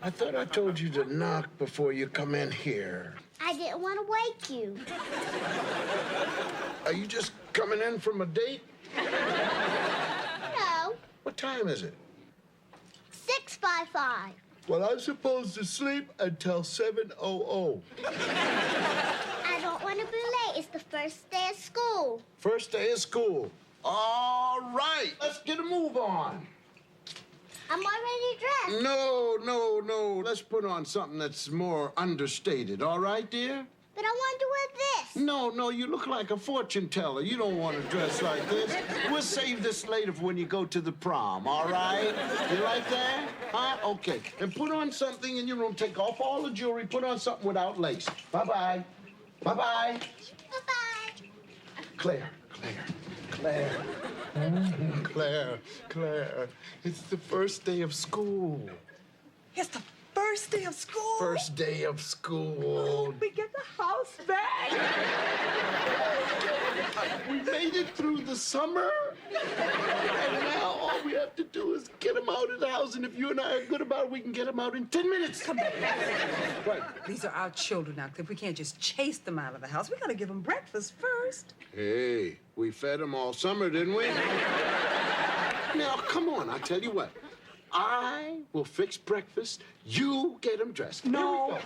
I thought I told you to knock before you come in here. I didn't want to wake you. Are you just coming in from a date? No. What time is it? 6:55. Well, I'm supposed to sleep until 7:00. I don't want to be late. It's the first day of school. First day of school. All right, let's get a move on. I'm already dressed. No. Let's put on something that's more understated, all right, dear? But I want to wear this. No, you look like a fortune teller. You don't want to dress like this. We'll save this later for when you go to the prom, all right? You like that? Huh? Okay. And put on something in your room. Take off all the jewelry. Put on something without lace. Bye-bye. Bye-bye. Bye-bye. Claire. Claire, it's the first day of school. It's the first day of school. First day of school. We get the house back. We made it through the summer. And now all we have to do is get him out of the house. And if you and I are good about it, we can get him out in 10 minutes. Come back. Right. These are our children now, Cliff. We can't just chase them out of the house. We gotta give them breakfast first. Hey, we fed them all summer, didn't we? Now, come on, I tell you what. I will fix breakfast. You get them dressed. No,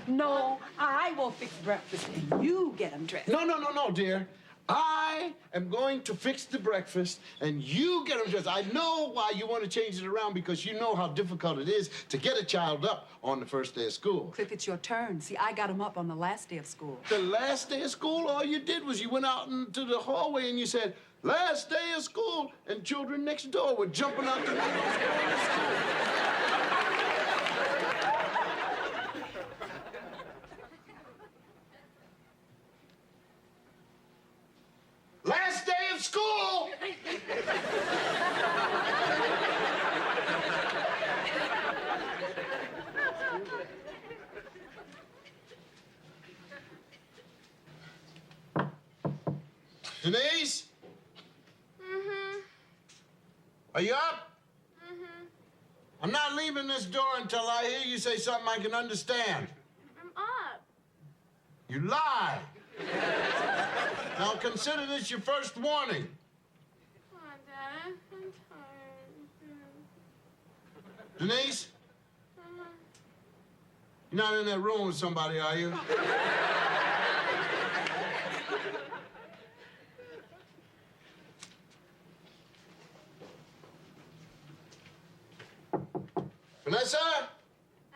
I will fix breakfast and you get them dressed. No, dear. I am going to fix the breakfast, and you get them dressed. I know why you want to change it around, because you know how difficult it is to get a child up on the first day of school. Cliff, it's your turn. See, I got them up on the last day of school. The last day of school, all you did was you went out into the hallway and you said, "Last day of school," and children next door were jumping out the windows going to school. Last day of school! Denise? Are you up? I'm not leaving this door until I hear you say something I can understand. I'm up. You lie. Now consider this your first warning. Come on, Dad. I'm tired. Denise? You're not in that room with somebody, are you? Vanessa?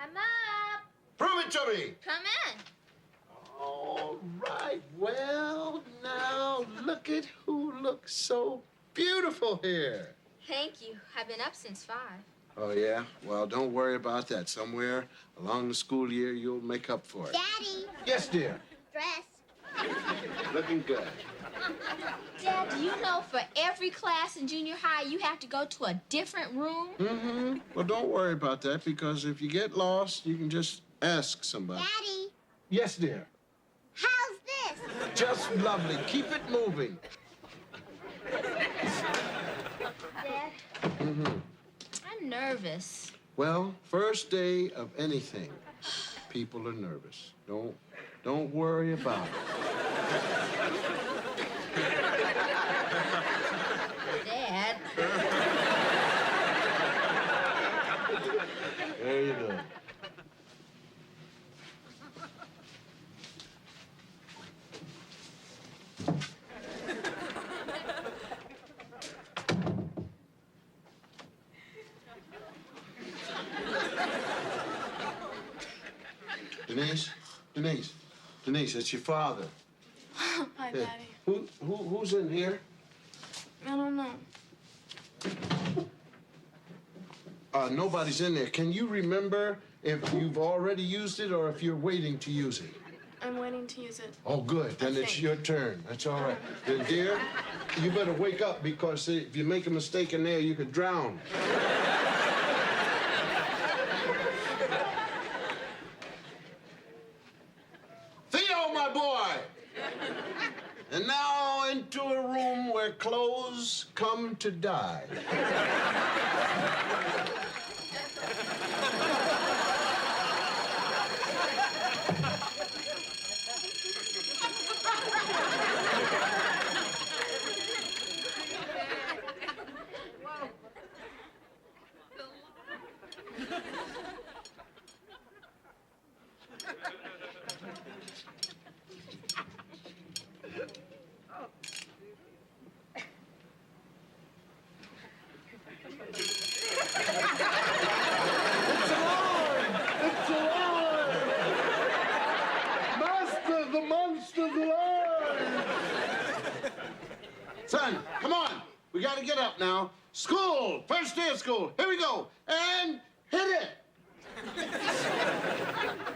I'm up. Prove it to me. Come in. All right. Well, now look at who looks so beautiful here. Thank you. I've been up since 5. Oh, yeah? Well, don't worry about that. Somewhere along the school year, you'll make up for it. Daddy. Yes, dear. Dress. Looking good. Dad, do you know for every class in junior high, you have to go to a different room? Mm-hmm. Well, don't worry about that, because if you get lost, you can just ask somebody. Daddy. Yes, dear. How's this? Just lovely. Keep it moving. Dad. Mm-hmm. I'm nervous. Well, first day of anything, people are nervous. Don't worry about it. Dad. There you go. Denise, it's your father. Hi, Yeah. Daddy. Who's in here? I don't know. Nobody's in there. Can you remember if you've already used it or if you're waiting to use it? I'm waiting to use it. Oh, good. Then it's your turn. That's all right. Then, dear, you better wake up, because if you make a mistake in there, you could drown. Theo, my boy! And now into a room where clothes come to die. It's alive! It's alive! Master, the monster's alive! Son, come on. We gotta get up now. School! First day of school. Here we go. And hit it!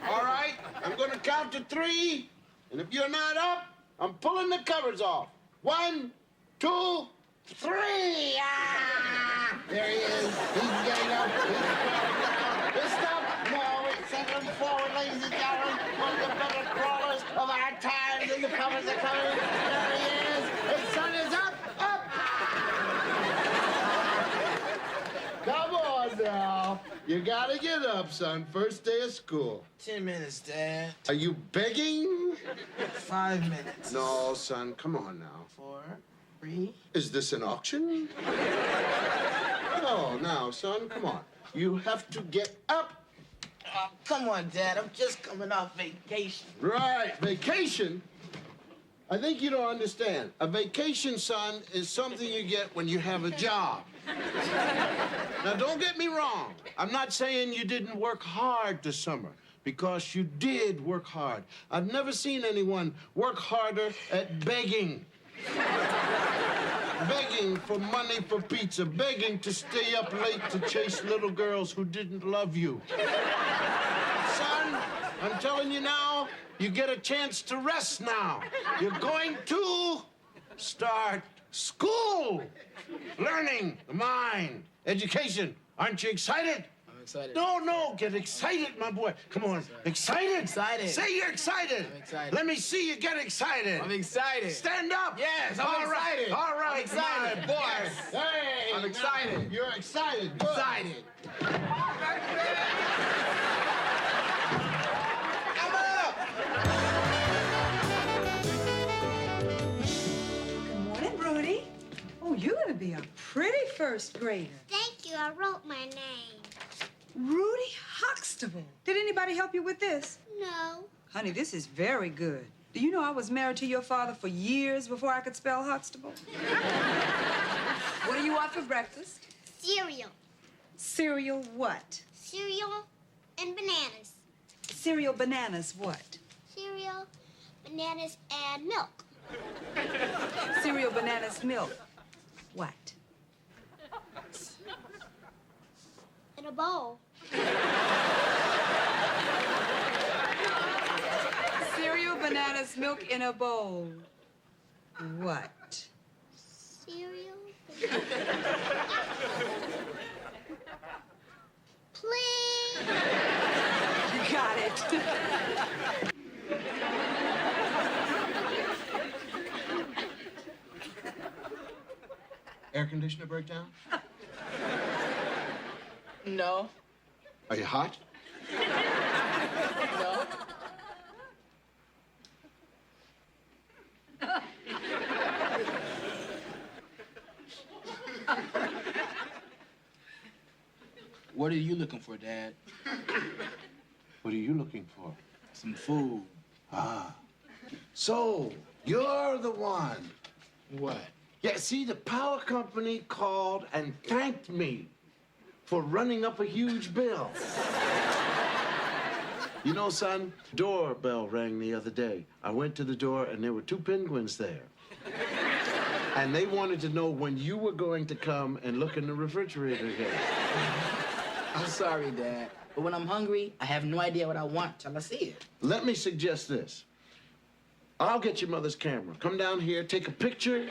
All right, I'm gonna count to 3, and if you're not up, I'm pulling the covers off. 1, 2, 3! Ah! There he is. He's getting up. He's crawling down. Stop! No, it's settling forward, ladies and gentlemen. One of the better crawlers of our times, and the covers are coming. There he is. His son is up, up! Come on now. You gotta get up, son. First day of school. 10 minutes, Dad. Are you begging? 5 minutes. No, son. Come on now. 4, 3. Is this an auction? No, now, son. Come on. You have to get up. Oh, come on, Dad. I'm just coming off vacation. Right. Vacation? I think you don't understand. A vacation, son, is something you get when you have a job. Now, don't get me wrong. I'm not saying you didn't work hard this summer, because you did work hard. I've never seen anyone work harder at begging. Begging for money for pizza, begging to stay up late to chase little girls who didn't love you. Son, I'm telling you now, you get a chance to rest now. You're going to start school. Learning, the mind, education. Aren't you excited? I'm excited. No, get excited, my boy. Come on, excited? Excited. Say you're excited. I'm excited. Let me see you get excited. I'm excited. Stand up. Yes, I'm All right, excited. All right, I'm excited. my boy. Yes. Hey, I'm now, excited. You're excited. Good. Excited. Good morning, Rudy. Oh, you're gonna be a pretty first grader. Thank you. I wrote my name. Rudy Huxtable. Did anybody help you with this? No. Honey, this is very good. Do you know I was married to your father for years before I could spell Huxtable? What do you want for breakfast? Cereal. Cereal what? Cereal and bananas. Cereal bananas what? Cereal, bananas, and milk. Cereal bananas milk what? In a bowl. Cereal bananas milk in a bowl what? Cereal. Please. You got it. Air conditioner breakdown? No. Are you hot? No. What are you looking for, Dad? What are you looking for? Some food. So, you're the one. What? Yeah, see, the power company called and thanked me for running up a huge bill. You know, son, doorbell rang the other day. I went to the door, and there were 2 penguins there. And they wanted to know when you were going to come and look in the refrigerator again. I'm sorry, Dad. But when I'm hungry, I have no idea what I want till I see it. Let me suggest this. I'll get your mother's camera. Come down here, take a picture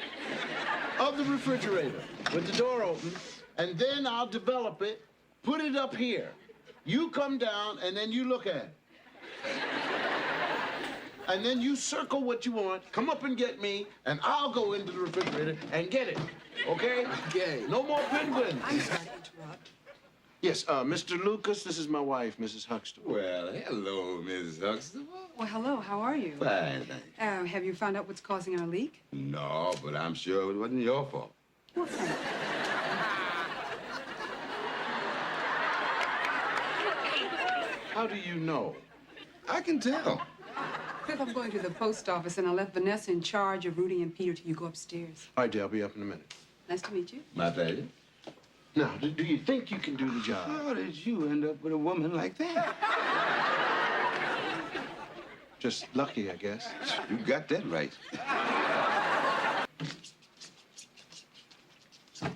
of the refrigerator with the door open, and then I'll develop it, put it up here. You come down, and then you look at it. And then you circle what you want, come up and get me, and I'll go into the refrigerator and get it. Okay? Okay. No more penguins. I'm sorry to interrupt. Yes, Mr. Lucas, this is my wife, Mrs. Huxtable. Well, hello, Miss Huxtable. Well, hello, how are you? Fine, thanks. Have you found out what's causing our leak? No, but I'm sure it wasn't your fault. Well, thank you. How do you know? I can tell. Cliff, I'm going to the post office, and I left Vanessa in charge of Rudy and Peter till you go upstairs. All right, dear, I'll be up in a minute. Nice to meet you. My pleasure. Now, do you think you can do the job? How did you end up with a woman like that? Just lucky, I guess. You got that right.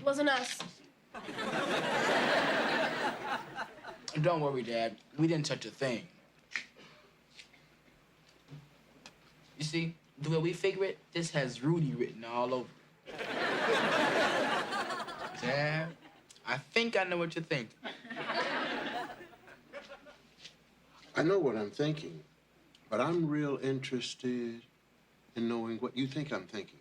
Wasn't us. Don't worry, Dad. We didn't touch a thing. You see, the way we figure it, this has Rudy written all over it. Dad, I think I know what you're thinking. I know what I'm thinking, but I'm real interested in knowing what you think I'm thinking.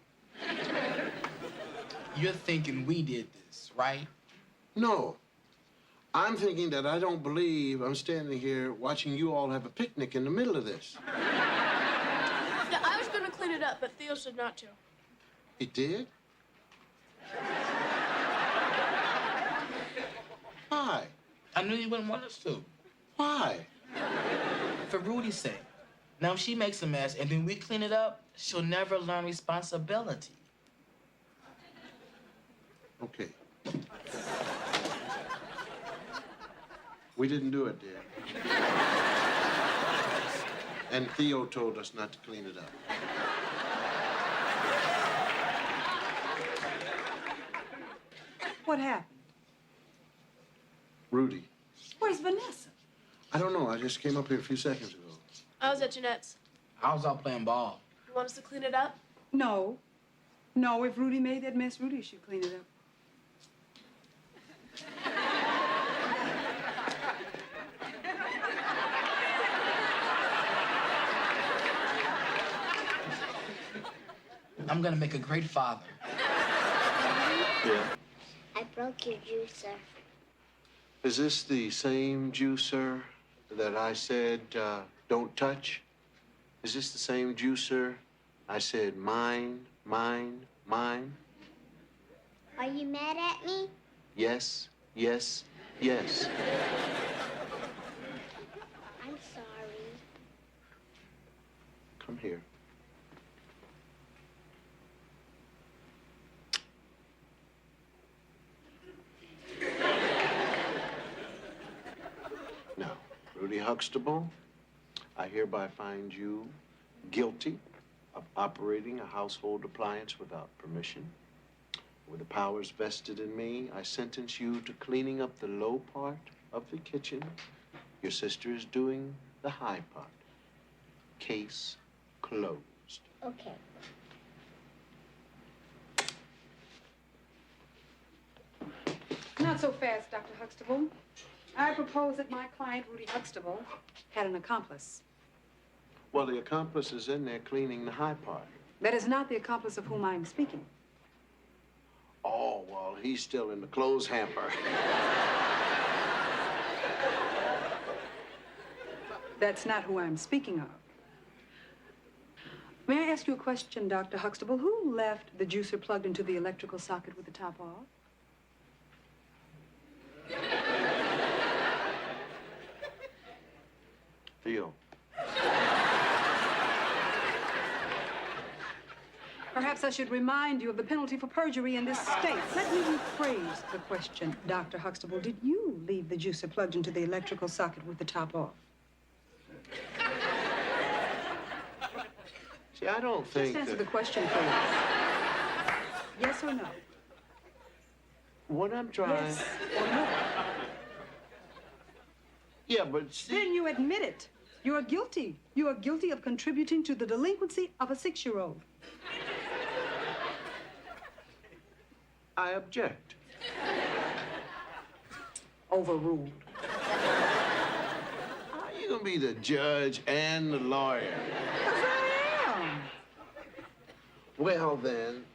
You're thinking we did this, right? No. I'm thinking that I don't believe I'm standing here watching you all have a picnic in the middle of this. Yeah, I was gonna clean it up, but Theo said not to. He did? Why? I knew you wouldn't want us to. Why? For Rudy's sake. Now, if she makes a mess and then we clean it up, she'll never learn responsibility. Okay. We didn't do it, dear. And Theo told us not to clean it up. What happened? Rudy. Where's Vanessa? I don't know. I just came up here a few seconds ago. I was at Jeanette's. I was out playing ball. You want us to clean it up? No. No, if Rudy made that mess, Rudy should clean it up. I'm gonna make a great father. Yeah. I broke your juicer. Is this the same juicer that I said don't touch? Is this the same juicer I said mine, mine, mine? Are you mad at me? Yes, yes, yes. I'm sorry. Come here. Now, Rudy Huxtable, I hereby find you guilty of operating a household appliance without permission. With the powers vested in me, I sentence you to cleaning up the low part of the kitchen. Your sister is doing the high part. Case closed. Okay. Not so fast, Dr. Huxtable. I propose that my client, Rudy Huxtable, had an accomplice. Well, the accomplice is in there cleaning the high part. That is not the accomplice of whom I am speaking. Oh, well, he's still in the clothes hamper. That's not who I'm speaking of. May I ask you a question, Dr. Huxtable? Who left the juicer plugged into the electrical socket with the top off? Theo. Perhaps I should remind you of the penalty for perjury in this state. Let me rephrase the question, Dr. Huxtable. Did you leave the juicer plugged into the electrical socket with the top off? See, I don't think Just answer that... the question, please. Yes or no? What I'm trying... Yes or no? Yeah, but see... Then you admit it. You are guilty. You are guilty of contributing to the delinquency of a 6-year-old. I object. Overruled. How are you gonna be the judge and the lawyer? Because I am. Well, then,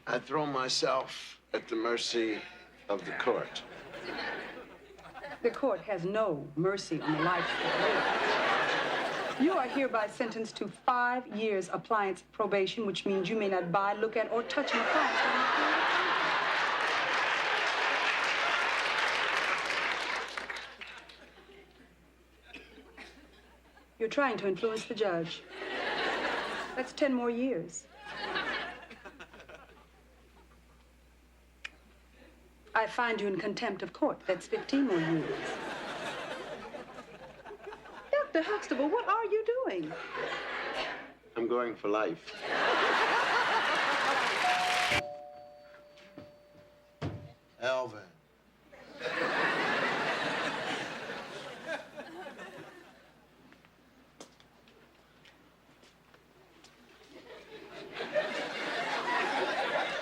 I throw myself at the mercy of the court. The court has no mercy on the life that live. You are hereby sentenced to 5 years appliance probation, which means you may not buy, look at, or touch an appliance. You're trying to influence the judge. That's 10 more years. I find you in contempt of court. That's 15 more years. Dr. Huxtable, what are you doing? I'm going for life. Alvin.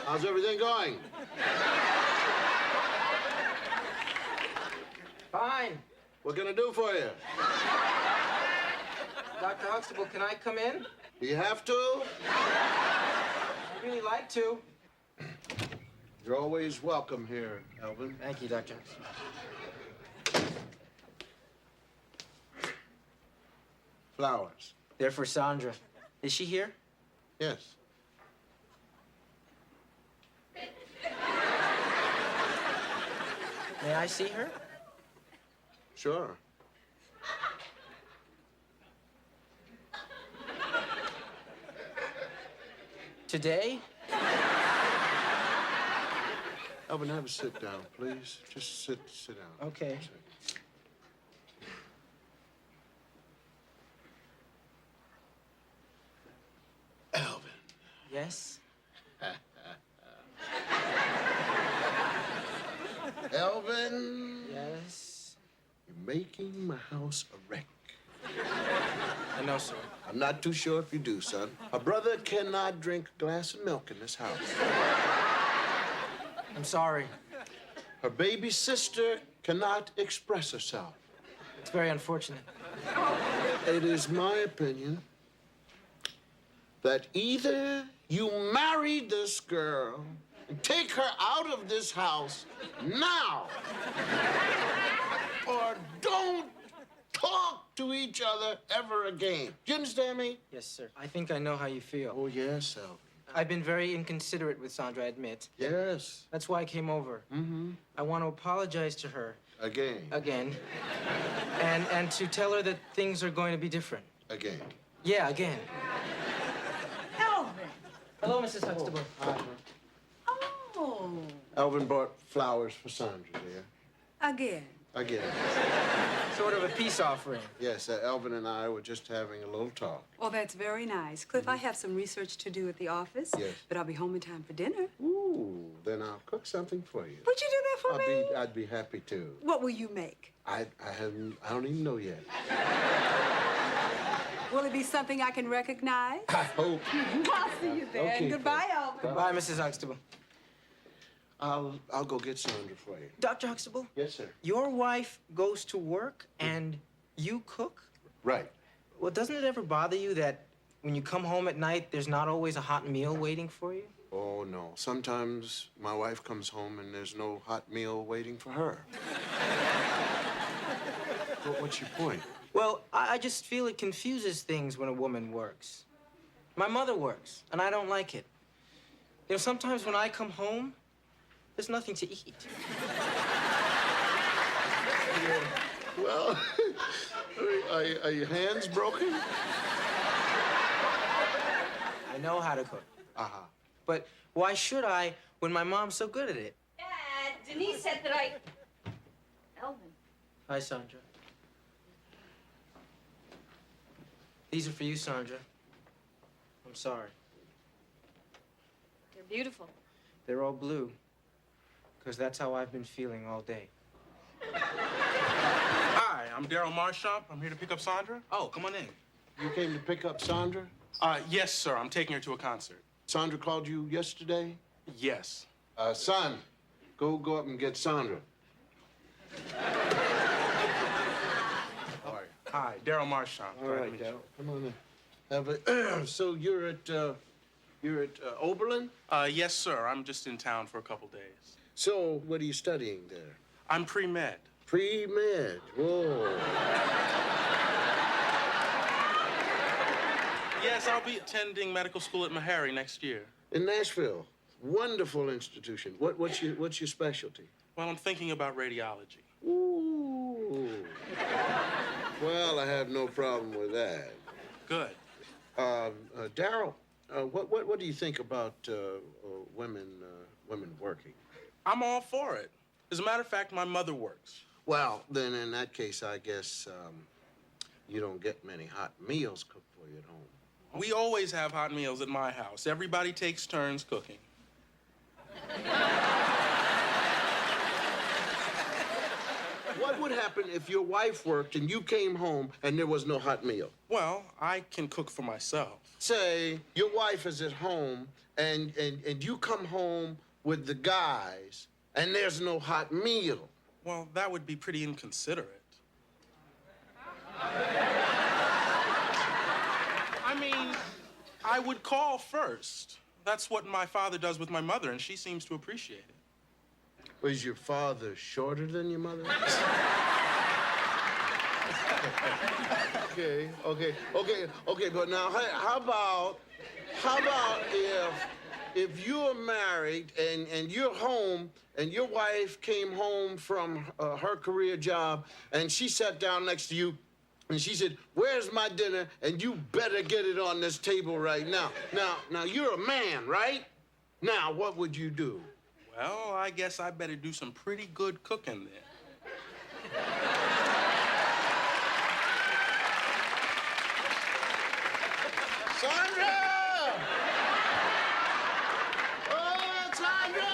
How's everything going? Fine. What can I do for you? Dr. Huxtable, can I come in? Do you have to? I'd really like to. You're always welcome here, Alvin. Thank you, Dr. Huxtable. Flowers. They're for Sandra. Is she here? Yes. May I see her? Sure. Today? Alvin, have a sit down, please. Just sit down. Okay. Alvin. Yes? Alvin. Yes? You're making my house a wreck. I know, sir. I'm not too sure if you do, son. A brother cannot drink a glass of milk in this house. I'm sorry. Her baby sister cannot express herself. It's very unfortunate. It is my opinion that either you marry this girl and take her out of this house now, or don't talk to each other ever again. Do you understand me? Yes, sir. I think I know how you feel. Oh, yes, Alvin. I've been very inconsiderate with Sandra, I admit. Yes. That's why I came over. Mm-hmm. I want to apologize to her. Again. Again. And to tell her that things are going to be different. Again. Yeah, again. Alvin! Hello, Mrs. Huxtable. Hi. Oh, Alvin bought flowers for Sandra, dear. again. Again. Sort of a peace offering. Yes, Alvin and I were just having a little talk. Oh, that's very nice. Cliff, I have some research to do at the office. Yes. But I'll be home in time for dinner. Ooh, then I'll cook something for you. Would you do that for me? I'd be happy to. What will you make? I don't even know yet. Will it be something I can recognize? I hope. I'll see you there. Okay, Goodbye, Alvin. Goodbye, Mrs. Huxtable. I'll go get Sandra for you. Dr. Huxtable, Yes, sir. your wife goes to work and you cook? Right. Well, doesn't it ever bother you that when you come home at night, there's not always a hot meal waiting for you? Oh, no. Sometimes my wife comes home and there's no hot meal waiting for her. What's your point? Well, I just feel it confuses things when a woman works. My mother works, and I don't like it. You know, sometimes when I come home, there's nothing to eat. Well, are your hands broken? I know how to cook. Uh-huh. But why should I when my mom's so good at it? Dad, Denise said that Elvin. Hi, Sandra. These are for you, Sandra. I'm sorry. They're beautiful. They're all blue. Because that's how I've been feeling all day. Hi, I'm Daryl Marshall. I'm here to pick up Sandra. Oh, come on in. You came to pick up Sandra? Yes, sir. I'm taking her to a concert. Sandra called you yesterday? Yes. Son, go up and get Sandra. How are you? Hi, Daryl Marshall. All right, Daryl. Come on in. So you're at Oberlin? Yes, sir. I'm just in town for a couple days. So what are you studying there? I'm pre-med. Pre-med. Whoa. Yes, I'll be attending medical school at Meharry next year. In Nashville. Wonderful institution. What's your specialty? Well, I'm thinking about radiology. Ooh. Well, I have no problem with that. Good. Daryl, what do you think about women working? I'm all for it. As a matter of fact, my mother works. Well, then in that case, I guess you don't get many hot meals cooked for you at home. We always have hot meals at my house. Everybody takes turns cooking. What would happen if your wife worked and you came home and there was no hot meal? Well, I can cook for myself. Say your wife is at home and you come home with the guys and there's no hot meal. Well, that would be pretty inconsiderate. I mean, I would call first. That's what my father does with my mother, and she seems to appreciate it. Was your father shorter than your mother? Okay, but now how about if you're married and you're home and your wife came home from her career job and she sat down next to you and she said, "Where's my dinner? And you better get it on this table right now." Now you're a man, right? Now what would you do? Well, I guess I better do some pretty good cooking then. Sandra! Oh, Sandra!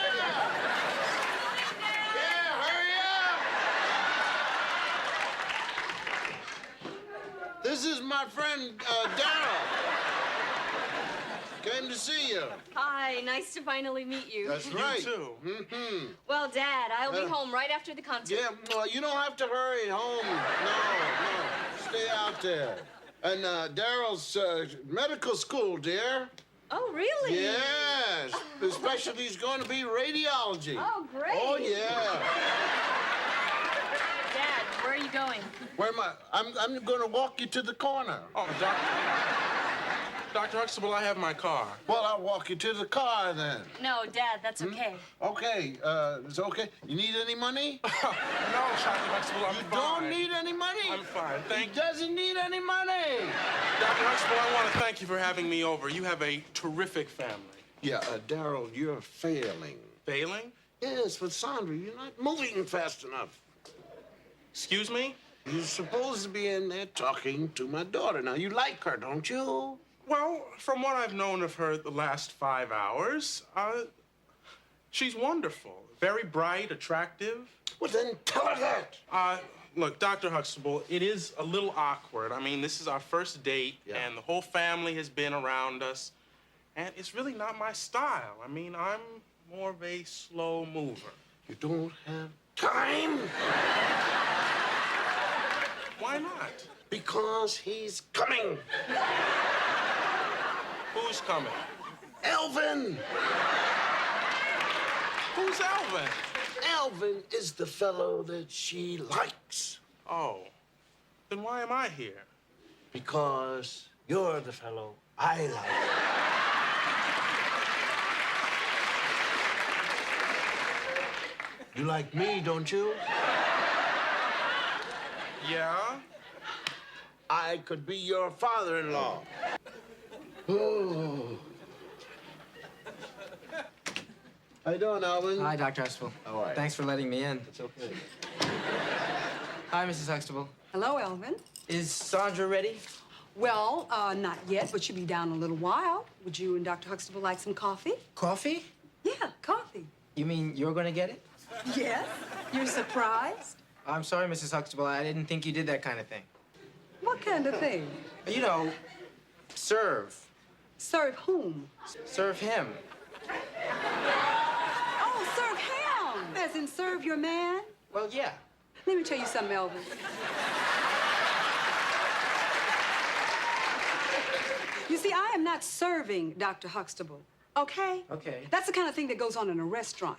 Yeah, hurry up! This is my friend, Daryl. Came to see you. Hi, nice to finally meet you. That's right. You too. Mm-hmm. Well, Dad, I'll be home right after the concert. Yeah, well, you don't have to hurry home. No. Stay out there. And Daryl's medical school, dear. Oh, really? Yes. His specialty's going to be radiology. Oh, great. Oh, yeah. Dad, where are you going? Where am I? I'm going to walk you to the corner. Oh, Dr. Huxtable, I have my car. Well, I'll walk you to the car then. No, Dad, that's okay. Okay, it's okay. You need any money? No, Dr. Huxtable, I'm You fine. don't need any money? I'm fine, thank He you. doesn't need any money. Dr. Huxtable, I want to thank you for having me over. You have a terrific family. Yeah, Daryl, you're failing. Failing? Yes, but Sandra, you're not moving fast enough. Excuse me? You're supposed to be in there talking to my daughter. Now, you like her, don't you? Well, from what I've known of her the last 5 hours, she's wonderful. Very bright, attractive. Well, then tell her that. Look, Dr. Huxtable, it is a little awkward. I mean, this is our first date, and the whole family has been around us, and it's really not my style. I mean, I'm more of a slow mover. You don't have time? Why not? Because he's coming. Who's coming? Elvin! Who's Alvin? Elvin is the fellow that she likes. Oh, then why am I here? Because you're the fellow I like. You like me, don't you? Yeah? I could be your father-in-law. Oh. How you doing, Alvin? Hi, Dr. Huxtable. How are you? Thanks for letting me in. It's okay. Hi, Mrs. Huxtable. Hello, Elvin. Is Sandra ready? Well, not yet, but she'll be down in a little while. Would you and Dr. Huxtable like some coffee? Coffee? Yeah, coffee. You mean you're gonna get it? Yes? You're surprised? I'm sorry, Mrs. Huxtable. I didn't think you did that kind of thing. What kind of thing? You know, serve. Serve whom? Serve him. Oh, serve him! As in serve your man? Well, yeah. Let me tell you something, Elvin. You see, I am not serving Dr. Huxtable, okay? Okay. That's the kind of thing that goes on in a restaurant.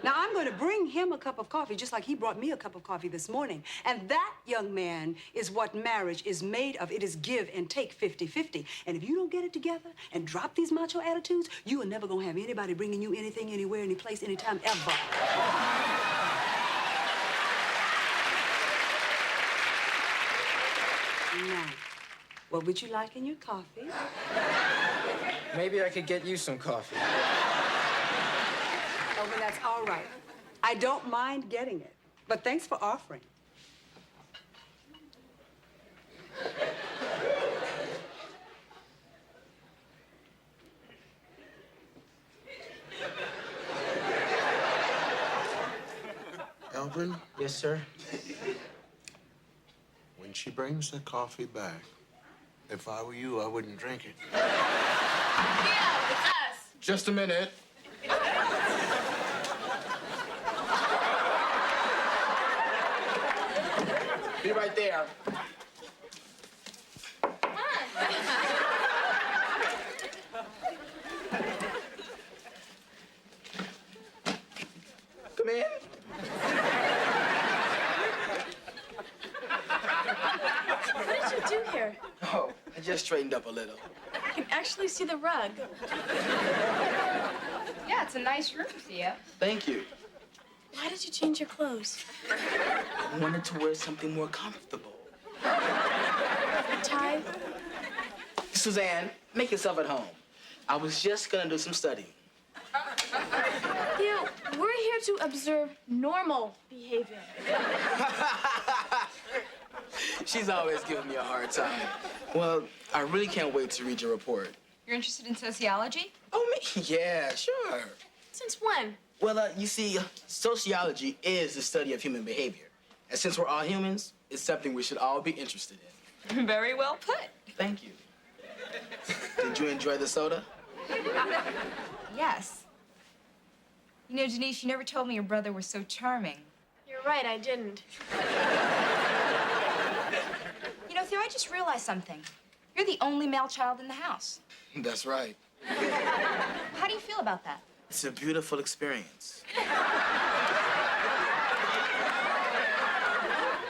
Now, I'm going to bring him a cup of coffee just like he brought me a cup of coffee this morning. And that, young man, is what marriage is made of. It is give and take 50-50. And if you don't get it together and drop these macho attitudes, you are never going to have anybody bringing you anything, anywhere, any place, anytime, ever. Now, what would you like in your coffee? Maybe I could get you some coffee. Oh, well, that's all right. I don't mind getting it, but thanks for offering. Alvin, Yes, sir. when she brings the coffee back, if I were you, I wouldn't drink it. Yeah, it's us. Just a minute. Be right there. Come in. What did you do here? Oh, I just straightened up a little. I can actually see the rug. Yeah, it's a nice room, Thea. Thank you. Why did you change your clothes? I wanted to wear something more comfortable. A tie? Suzanne, make yourself at home. I was just gonna do some studying. Theo, we're here to observe normal behavior. She's always giving me a hard time. Well, I really can't wait to read your report. You're interested in sociology? Oh, me? Yeah, sure. Since when? Well, you see, sociology is the study of human behavior. And since we're all humans, it's something we should all be interested in. Very well put. Thank you. Did you enjoy the soda? Yes. You know, Denise, you never told me your brother was so charming. You're right, I didn't. You know, Theo, I just realized something. You're the only male child in the house. That's right. How do you feel about that? It's a beautiful experience.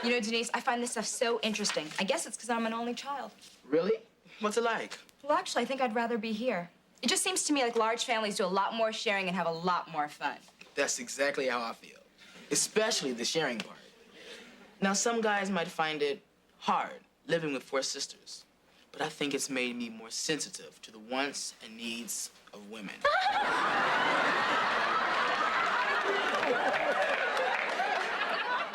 You know, Denise, I find this stuff so interesting. I guess it's because I'm an only child. Really? What's it like? Well, actually, I think I'd rather be here. It just seems to me like large families do a lot more sharing and have a lot more fun. That's exactly how I feel, especially the sharing part. Now, some guys might find it hard living with 4 sisters, but I think it's made me more sensitive to the wants and needs of women.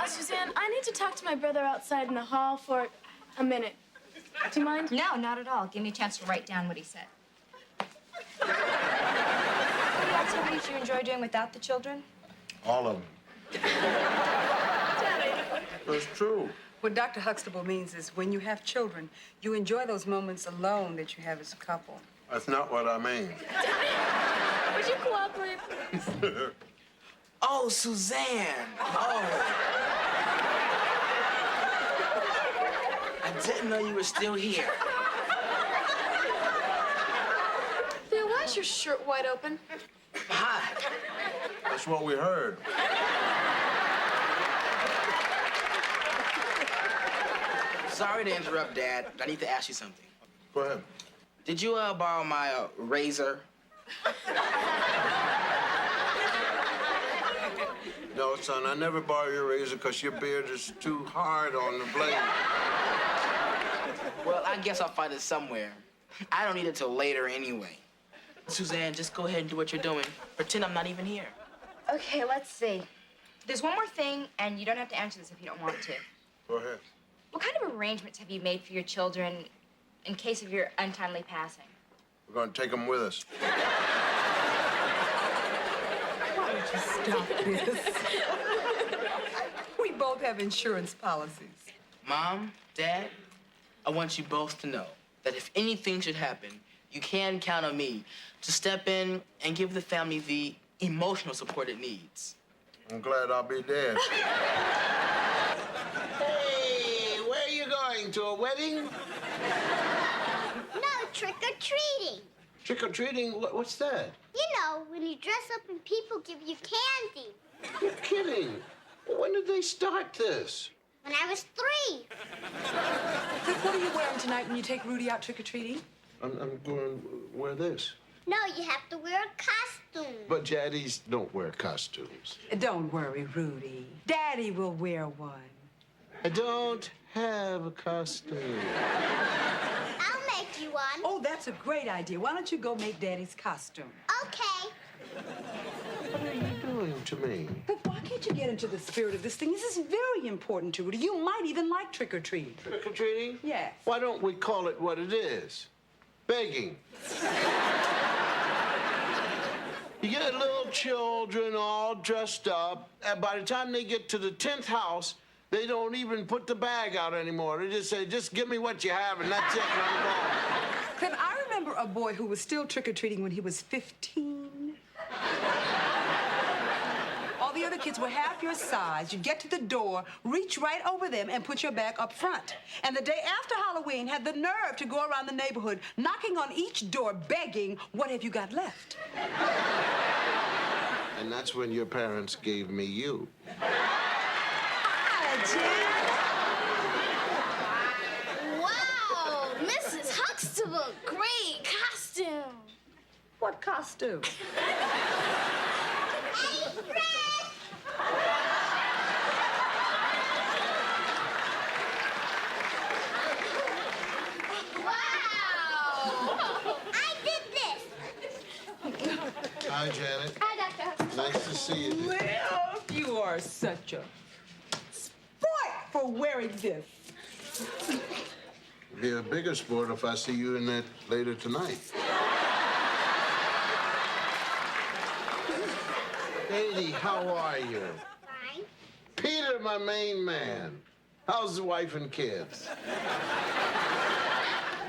Suzanne, I need to talk to my brother outside in the hall for a minute. Do you mind? No, not at all. Give me a chance to write down what he said. Any activities you enjoy doing without the children? All of them. That's true. What Dr. Huxtable means is when you have children, you enjoy those moments alone that you have as a couple. That's not what I mean. Would you cooperate? Oh, Suzanne. Oh. I didn't know you were still here. Theo, why is your shirt wide open? Hi. That's what we heard. Sorry to interrupt, Dad, but I need to ask you something. Go ahead. Did you borrow my razor? No, son, I never borrow your razor because your beard is too hard on the blade. Well, I guess I'll find it somewhere. I don't need it till later anyway. Suzanne, just go ahead and do what you're doing. Pretend I'm not even here. Okay, let's see. There's one more thing, and you don't have to answer this if you don't want to. Go ahead. What kind of arrangements have you made for your children in case of your untimely passing? We're going to take them with us. Why don't you stop this? We both have insurance policies. Mom, Dad, I want you both to know that if anything should happen, you can count on me to step in and give the family the emotional support it needs. I'm glad I'll be dead. Hey, where are you going? To a wedding? No, trick-or-treating. Trick-or-treating? What's that? You know, when you dress up and people give you candy. You're kidding. When did they start this? When I was 3. Look, what are you wearing tonight when you take Rudy out trick-or-treating? I'm going to wear this. No, you have to wear a costume. But daddies don't wear costumes. Don't worry, Rudy. Daddy will wear one. I don't have a costume. I'll make you one. Oh, that's a great idea. Why don't you go make Daddy's costume? Okay. What are you doing? doing to me? But why can't you get into the spirit of this thing? This is very important to Rudy. You might even like trick-or-treating. Trick-or-treating? Yes. Why don't we call it what it is? Begging. You get little children all dressed up, and by the time they get to the 10th house, they don't even put the bag out anymore. They just say, just give me what you have, and that's it, and I'm gone. Clem, I remember a boy who was still trick-or-treating when he was 15. All the other kids were half your size. You'd get to the door, reach right over them, and put your bag up front. And the day after Halloween, had the nerve to go around the neighborhood, knocking on each door, begging, what have you got left? And that's when your parents gave me you. Wow, Mrs. Huxtable, great costume. What costume? Hi, Janet. Hi, Doctor. Nice to see you. Well, you are such a sport for wearing this. Be a bigger sport if I see you in that later tonight. Katie, how are you? Fine. Peter, my main man. How's the wife and kids?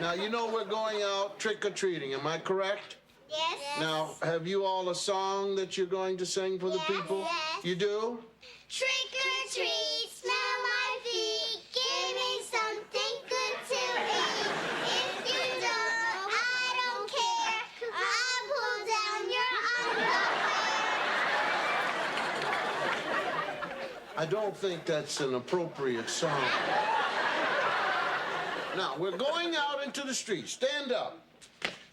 Now, you know we're going out trick-or-treating, am I correct? Yes. Now, have you all a song that you're going to sing for the people? Yes. You do? Trick or treat, smell my feet, give me something good to eat. If you don't, I don't care. I'll pull down your underwear. I don't think that's an appropriate song. Now, we're going out into the street. Stand up.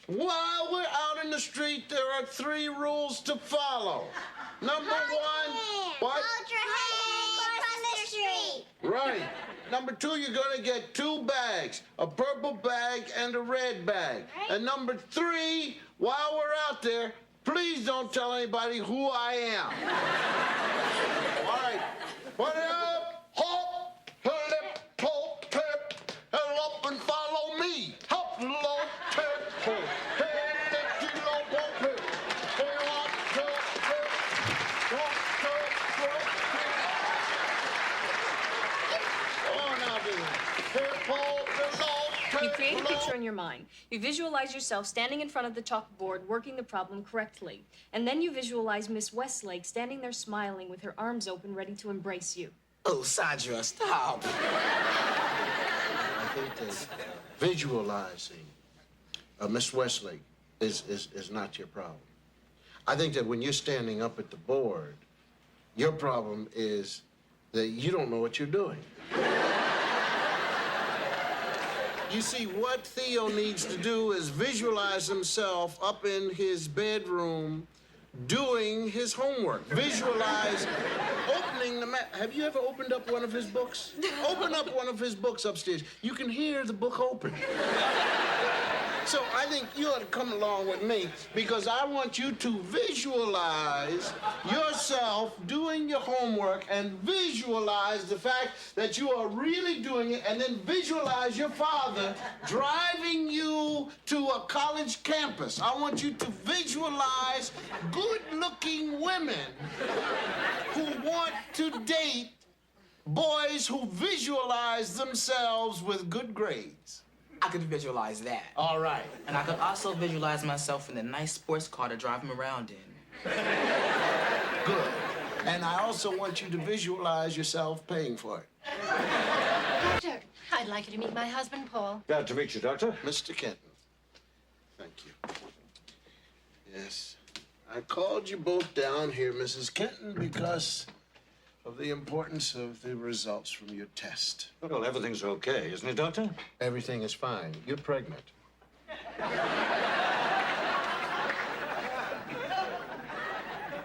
While we're out in the street, there are 3 rules to follow. Number 1, what? Hold your hand across the street. Right. Number 2, you're going to get 2 bags, a purple bag and a red bag. Right. And number 3, while we're out there, please don't tell anybody who I am. All right. Put it up, hop, lip, hop, tip, and up and follow me. Hop, low, tip, hop, You create a picture in your mind. You visualize yourself standing in front of the chalkboard, working the problem correctly. And then you visualize Miss Westlake standing there smiling with her arms open, ready to embrace you. Oh, Sandra, stop. I think that visualizing Miss Westlake is not your problem. I think that when you're standing up at the board, your problem is that you don't know what you're doing. You see, what Theo needs to do is visualize himself up in his bedroom doing his homework. Visualize opening the map. Have you ever opened up one of his books? Open up one of his books upstairs. You can hear the book open. So I think you ought to come along with me because I want you to visualize yourself doing your homework and visualize the fact that you are really doing it, and then visualize your father driving you to a college campus. I want you to visualize good-looking women who want to date boys who visualize themselves with good grades. I could visualize that. All right. And I could also visualize myself in a nice sports car to drive him around in. Good. And I also want you to visualize yourself paying for it. Doctor, I'd like you to meet my husband, Paul. Glad to meet you, Doctor. Mr. Kenton. Thank you. Yes. I called you both down here, Mrs. Kenton, because of the importance of the results from your test. Well, everything's okay, isn't it, Doctor? Everything is fine. You're pregnant.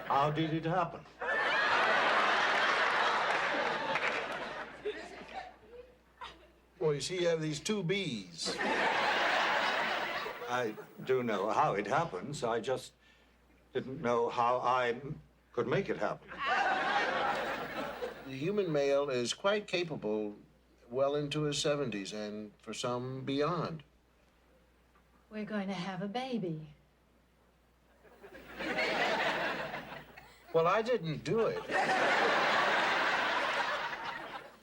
How did it happen? Well, you see, you have these 2 B's. I do know how it happens. I just didn't know how I could make it happen. The human male is quite capable well into his 70s, and for some beyond. We're going to have a baby. Well, I didn't do it.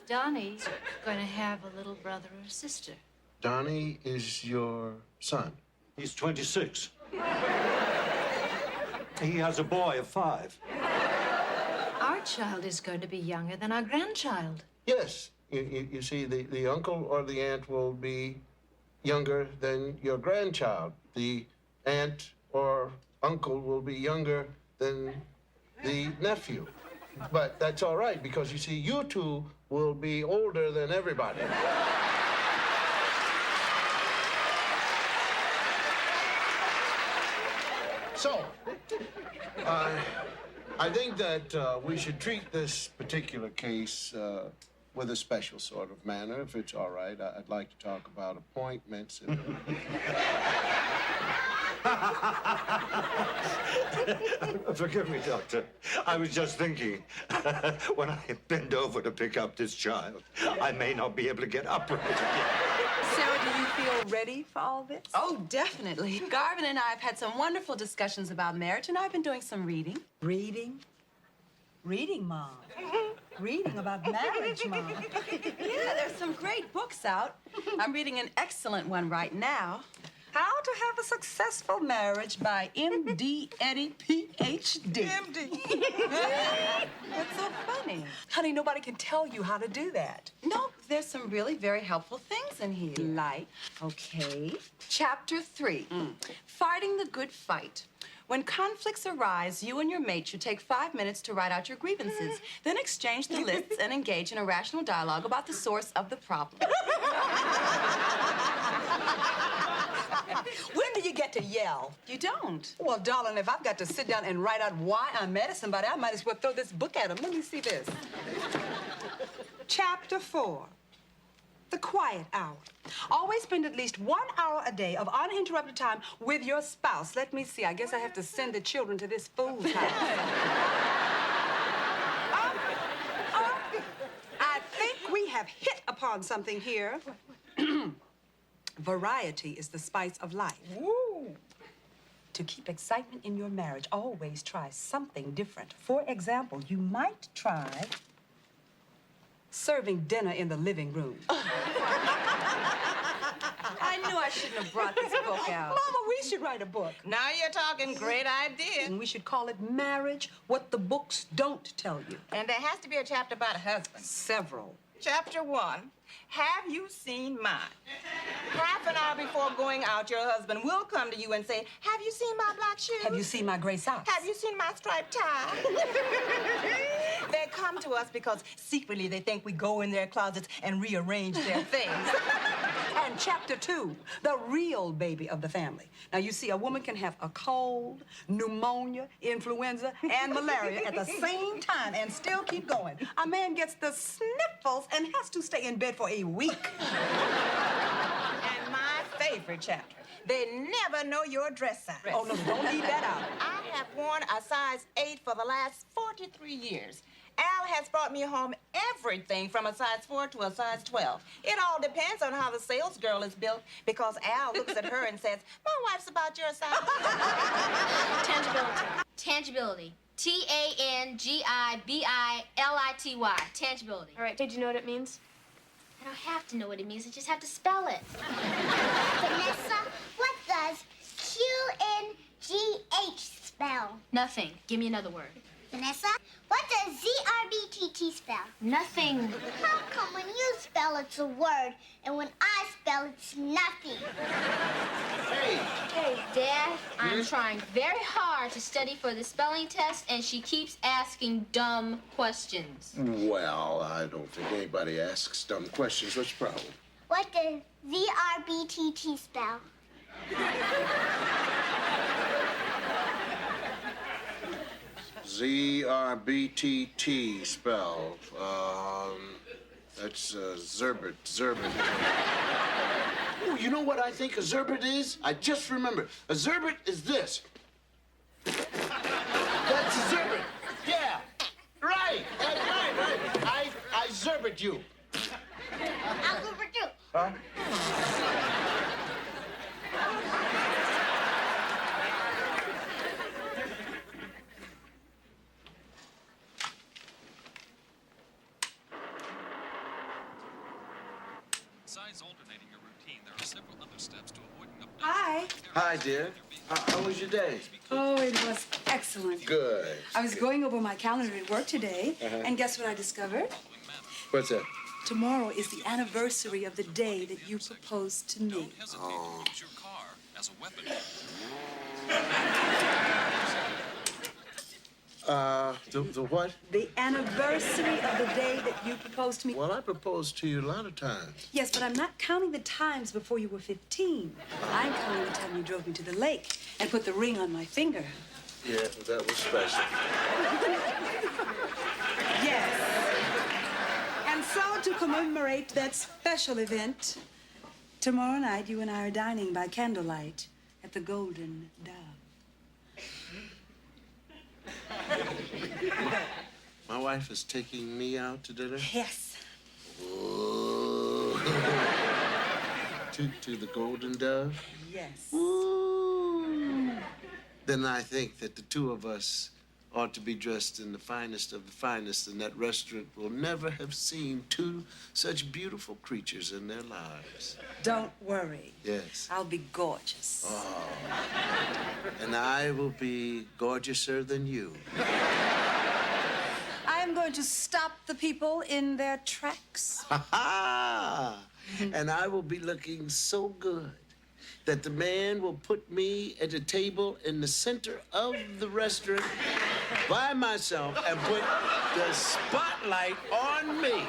Donnie's going to have a little brother or sister. Donnie is your son. He's 26. He has a boy of 5. Our child is going to be younger than our grandchild. Yes. You see, the uncle or the aunt will be younger than your grandchild. The aunt or uncle will be younger than the nephew. But that's all right, because you see, you two will be older than everybody. So, I think that we should treat this particular case with a special sort of manner, if it's all right. I'd like to talk about appointments. Forgive me, Doctor. I was just thinking, when I bend over to pick up this child, I may not be able to get upright again. Sarah, do you feel ready for all this? Oh, definitely. Garvin and I have had some wonderful discussions about marriage, and I've been doing some reading. Reading? Reading, Mom. Reading about marriage, Mom. Yeah, there's some great books out. I'm reading an excellent one right now. How to Have a Successful Marriage by M.D. Eddie, Ph.D. MD. What's so funny? Honey, nobody can tell you how to do that. No, there's some really very helpful things in here. Like? Okay. Chapter 3, Fighting the Good Fight. When conflicts arise, you and your mate should take 5 minutes to write out your grievances, then exchange the lists and engage in a rational dialogue about the source of the problem. When do you get to yell? You don't. Well, darling, if I've got to sit down and write out why I'm mad at somebody, I might as well throw this book at them. Let me see this. Chapter 4, The Quiet Hour. Always spend at least 1 hour a day of uninterrupted time with your spouse. Let me see. I guess I have to send the children to this fool's house. I think we have hit upon something here. Variety is the spice of life. Woo. To keep excitement in your marriage, always try something different. For example, you might try serving dinner in the living room. I knew I shouldn't have brought this book out. Mama, we should write a book. Now you're talking great idea. And we should call it Marriage, What the Books Don't Tell You. And there has to be a chapter about a husband. Several. Chapter 1, have you seen mine? Half an hour before going out, your husband will come to you and say, have you seen my black shoes? Have you seen my gray socks? Have you seen my striped tie? They come to us because secretly they think we go in their closets and rearrange their things. And chapter 2, the real baby of the family. Now, you see, a woman can have a cold, pneumonia, influenza, and malaria at the same time and still keep going. A man gets the sniffles and has to stay in bed for a week. And my favorite chapter, they never know your dress size. Oh, no, don't leave that out. I have worn a size 8 for the last 43 years. Al has brought me home everything from a size 4 to a size 12. It all depends on how the sales girl is built, because Al looks at her and says, my wife's about your size. Tangibility. Tangibility. Tangibility. Tangibility. All right, did you know what it means? I don't have to know what it means. I just have to spell it. Vanessa, what does QNGH spell? Nothing. Give me another word. Vanessa, what does ZRBTT spell? Nothing. How come when you spell it's a word, and when I spell it's nothing? Hey, Hey, Dad, I'm trying very hard to study for the spelling test, and she keeps asking dumb questions. well, I don't think anybody asks dumb questions. What's the problem? What does ZRBTT spell? ZRBTT spell. That's Zerbit. Oh, you know what I think a Zerbit is? I just remembered. A Zerbit is this. That's a Zerbit. with you. I'll go with you. Huh? Besides alternating your routine, there are several other steps to avoiding updates. Hi. Hi, dear. How was your day? Oh, it was excellent. Good. I was going over my calendar at work today, Uh-huh. and guess what I discovered? What's that? Tomorrow is the anniversary of the day that you proposed to me. Oh. Use your car as a weapon. The what? The anniversary of the day that you proposed to me. Well, I proposed to you a lot of times. Yes, but I'm not counting the times before you were 15. I'm counting the time you drove me to the lake and put the ring on my finger. Yeah, that was special. Yes. And so, to commemorate that special event, tomorrow night you and I are dining by candlelight at the Golden Dove. My wife is taking me out to dinner? Yes. Ooh. to the Golden Dove? Yes. Ooh. Then I think that the two of us ought to be dressed in the finest of the finest, and that restaurant will never have seen two such beautiful creatures in their lives. Don't worry. Yes. I'll be gorgeous. Oh. And I will be gorgeouser than you. I am going to stop the people in their tracks. Ha ha! And I will be looking so good that the man will put me at a table in the center of the restaurant by myself and put the spotlight on me.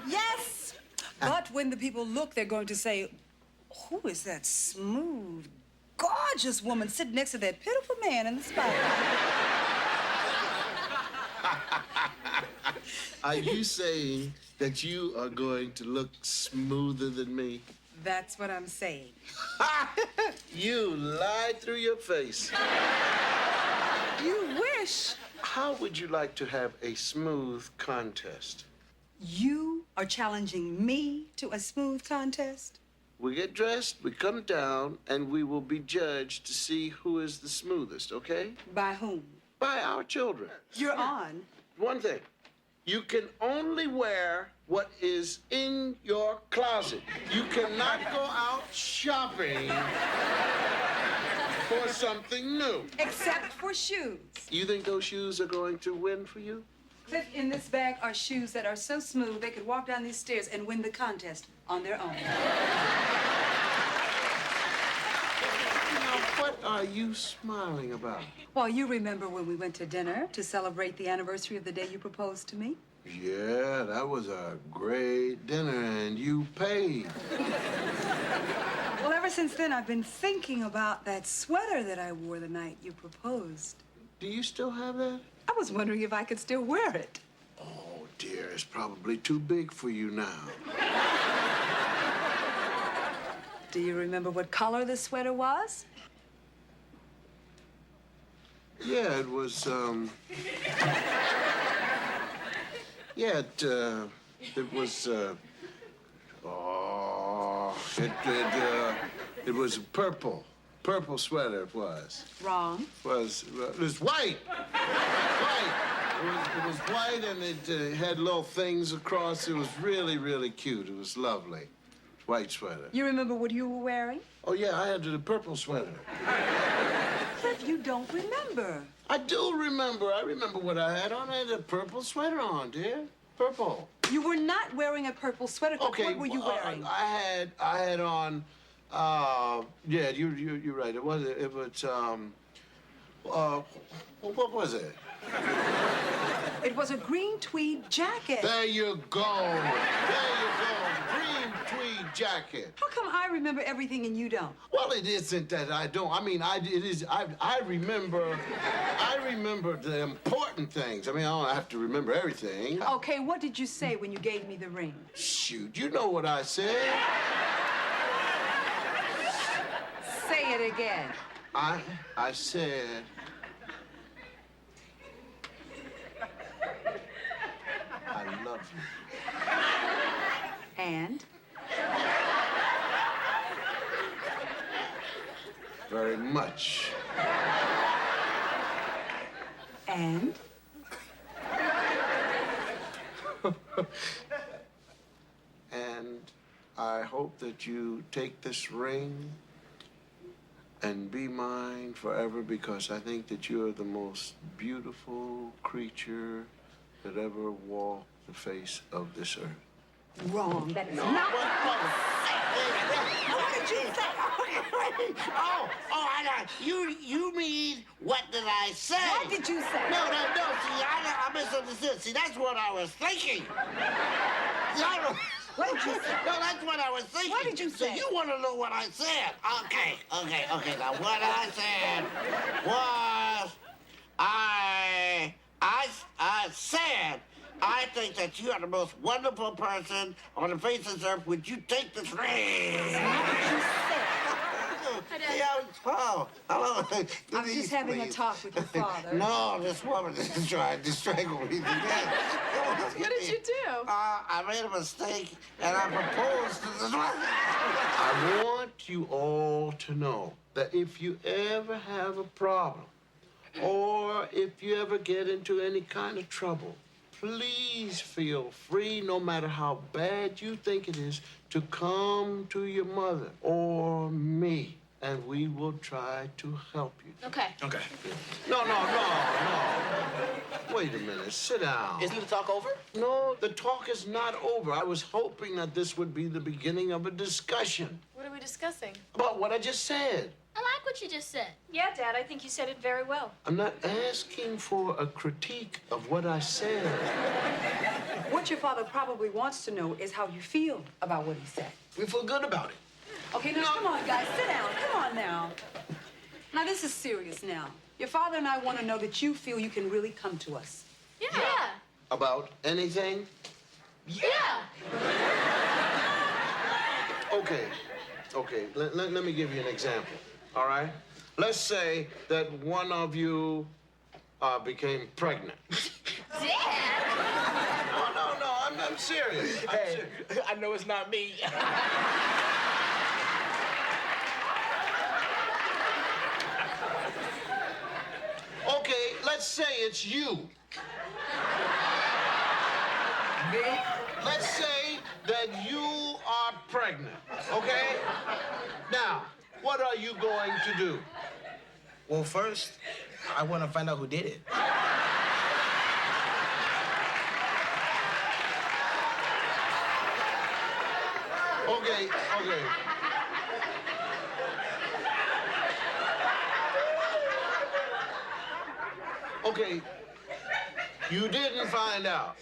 Yes. But when the people look, they're going to say, who is that smooth, gorgeous woman sitting next to that pitiful man in the spotlight? Are you saying that you are going to look smoother than me? That's what I'm saying. You lied through your face. You wish. How would you like to have a smooth contest? You are challenging me to a smooth contest? We get dressed, we come down, and we will be judged to see who is the smoothest, okay? By whom? By our children. You're on. One thing. You can only wear what is in your closet. You cannot go out shopping for something new. Except for shoes. You think those shoes are going to win for you? Cliff, in this bag are shoes that are so smooth they could walk down these stairs and win the contest on their own. Now, what are you smiling about? Well, you remember when we went to dinner to celebrate the anniversary of the day you proposed to me? Yeah, that was a great dinner, and you paid. Well, ever since then, I've been thinking about that sweater that I wore the night you proposed. Do you still have that? I was wondering if I could still wear it. Oh, dear, it's probably too big for you now. Do you remember what color the sweater was? Yeah, it was, yeah, it was, it was a purple sweater it was. Wrong. It was white. White. It was white, and it had little things across. It was really, really cute. It was lovely. White sweater. You remember what you were wearing? Oh, yeah, I had the purple sweater. Cliff, you don't remember. I do remember. I remember what I had on. I had a purple sweater on, dear. Purple. You were not wearing a purple sweater. Cliff. Okay. What were you wearing? I had on. Yeah, you're right. It was. What was it? It was a green tweed jacket. There you go. There you go. Green tweed jacket. How come I remember everything and you don't? Well, it isn't that I don't. I mean, it is. I remember the important things. I mean, I don't have to remember everything. Okay, what did you say when you gave me the ring? Shoot, you know what I said. Say it again. I said. much. And? And I hope that you take this ring and be mine forever, because I think that you're the most beautiful creature that ever walked the face of this earth. Wrong. That is No, not what? What did you say? I know. You mean, what did I say? What did you say? No, see, I misunderstood. See, that's what I was thinking. What did you say? No, that's what I was thinking. What did you say? So you want to know what I said? Okay. Now, what I said was, I said, I think that you are the most wonderful person on the face of this earth. Would you take this ring? Hello. I was just having a talk with your father. No, this woman is trying to strangle me to death. What did you do? I made a mistake, and I proposed to this woman. I want you all to know that if you ever have a problem, or if you ever get into any kind of trouble, please feel free, no matter how bad you think it is, to come to your mother or me, and we will try to help you. Okay. Okay. No. Wait a minute. Sit down. Isn't the talk over? No, the talk is not over. I was hoping that this would be the beginning of a discussion What are we discussing? about what I just said. I like what you just said. Yeah, Dad, I think you said it very well. I'm not asking for a critique of what I said. What your father probably wants to know is how you feel about what he said. We feel good about it. Okay, now come on, guys, sit down. Come on now. Now, this is serious now. Your father and I want to know that you feel you can really come to us. Yeah. About anything? Yeah. Okay. Let me give you an example, all right? Let's say that one of you became pregnant. Dad. No, I'm serious. Hey, I know it's not me. Okay, let's say it's you. Me? Let's say that you are pregnant, okay? Now, what are you going to do? Well, first, I want to find out who did it. Okay. Okay, you didn't find out.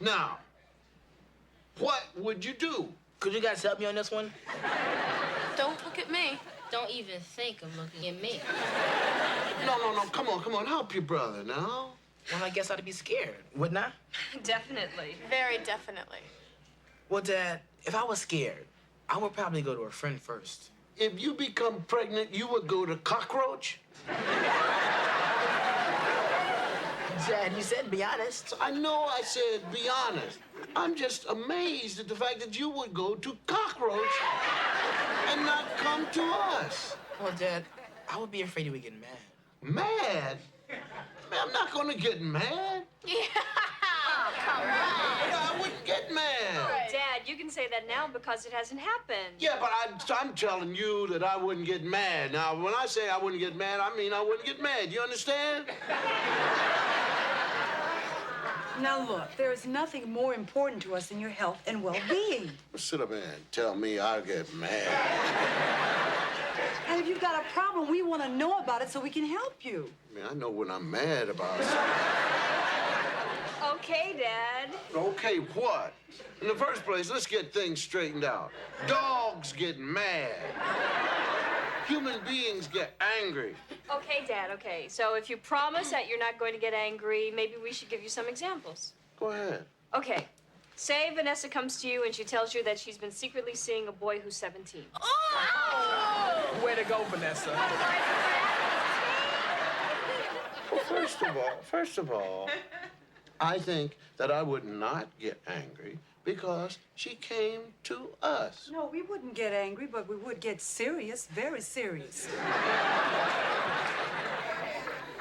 Now, what would you do? Could you guys help me on this one? Don't look at me. Don't even think of looking at me. No, come on, help your brother now. Well, I guess I'd be scared, wouldn't I? Definitely. Very definitely. Well, Dad, if I was scared, I would probably go to a friend first. If you become pregnant, you would go to Cockroach? Dad, you said be honest. I know I said be honest. I'm just amazed at the fact that you would go to Cockroach and not come to us. Well, Dad, I would be afraid you would get mad. Mad? Man, I'm not gonna get mad. Yeah. Oh, come on. I wouldn't get mad. Dad, you can say that now because it hasn't happened. Yeah, but I'm telling you that I wouldn't get mad. Now, when I say I wouldn't get mad, I mean I wouldn't get mad. You understand? Now, look, there is nothing more important to us than your health and well-being. Sit up here and tell me I'll get mad. And if you've got a problem, we want to know about it so we can help you. I mean, I know when I'm mad about something. Okay, Dad. Okay, what? In the first place, let's get things straightened out. Dogs get mad. Human beings get angry. Okay, Dad, okay. So if you promise that you're not going to get angry, maybe we should give you some examples. Go ahead. Okay. Say Vanessa comes to you and she tells you that she's been secretly seeing a boy who's 17. Oh! Way to go, Vanessa. Well, first of all, I think that I would not get angry because she came to us. No, we wouldn't get angry, but we would get serious, very serious.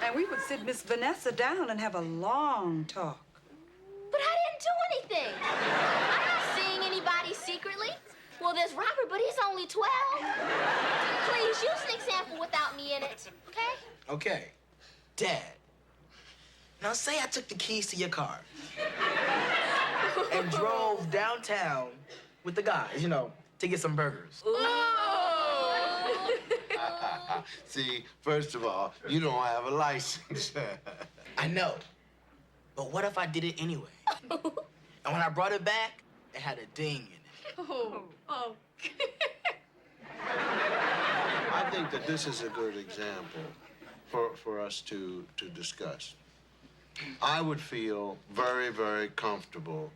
And we would sit Miss Vanessa down and have a long talk. But I didn't do anything. I'm not seeing anybody secretly. Well, there's Robert, but he's only 12. Please, use an example without me in it, okay? Okay. Dad. Now say I took the keys to your car and drove downtown with the guys, you know, to get some burgers. See, first of all, you don't have a license. I know. But what if I did it anyway? And when I brought it back, it had a ding in it. Oh. I think that this is a good example for us to discuss. I would feel very, very comfortable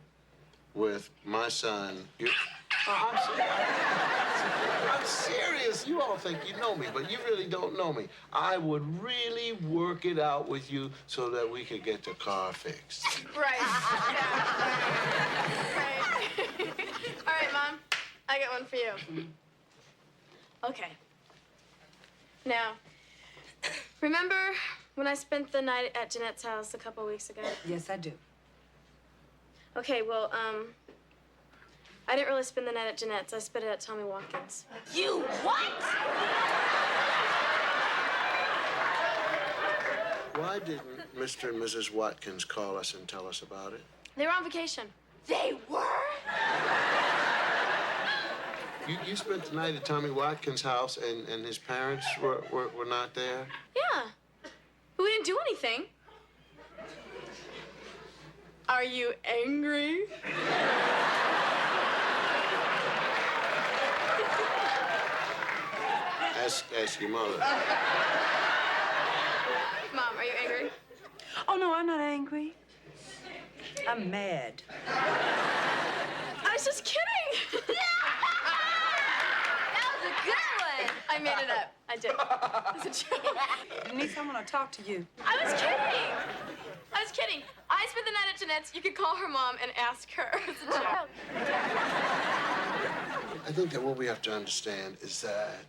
with my son. I'm serious. You all think you know me, but you really don't know me. I would really work it out with you so that we could get the car fixed. Right. Right. All right, Mom. I got one for you. Okay. Now, remember when I spent the night at Jeanette's house a couple weeks ago? Yes, I do. Okay, well, I didn't really spend the night at Jeanette's. I spent it at Tommy Watkins. You what? Why didn't Mr. and Mrs. Watkins call us and tell us about it? They were on vacation. They were? You spent the night at Tommy Watkins' house and his parents were not there? Yeah. But we didn't do anything. Are you angry? Ask your mother. Mom, are you angry? Oh, no, I'm not angry. I'm mad. I was just kidding. That was a good one. I made it up. I did. It's a joke. Denise, I want to talk to you. I was kidding. I was kidding. I spent the night at Jeanette's. You could call her mom and ask her. It's a joke. I think that what we have to understand is that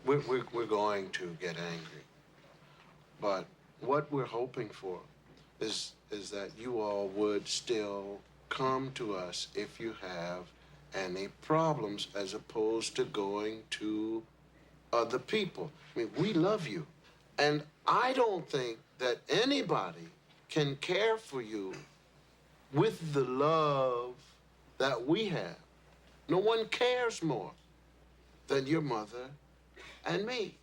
we're going to get angry. But what we're hoping for is that you all would still come to us if you have any problems as opposed to going to other people. I mean, we love you. And I don't think that anybody can care for you with the love that we have. No one cares more than your mother and me.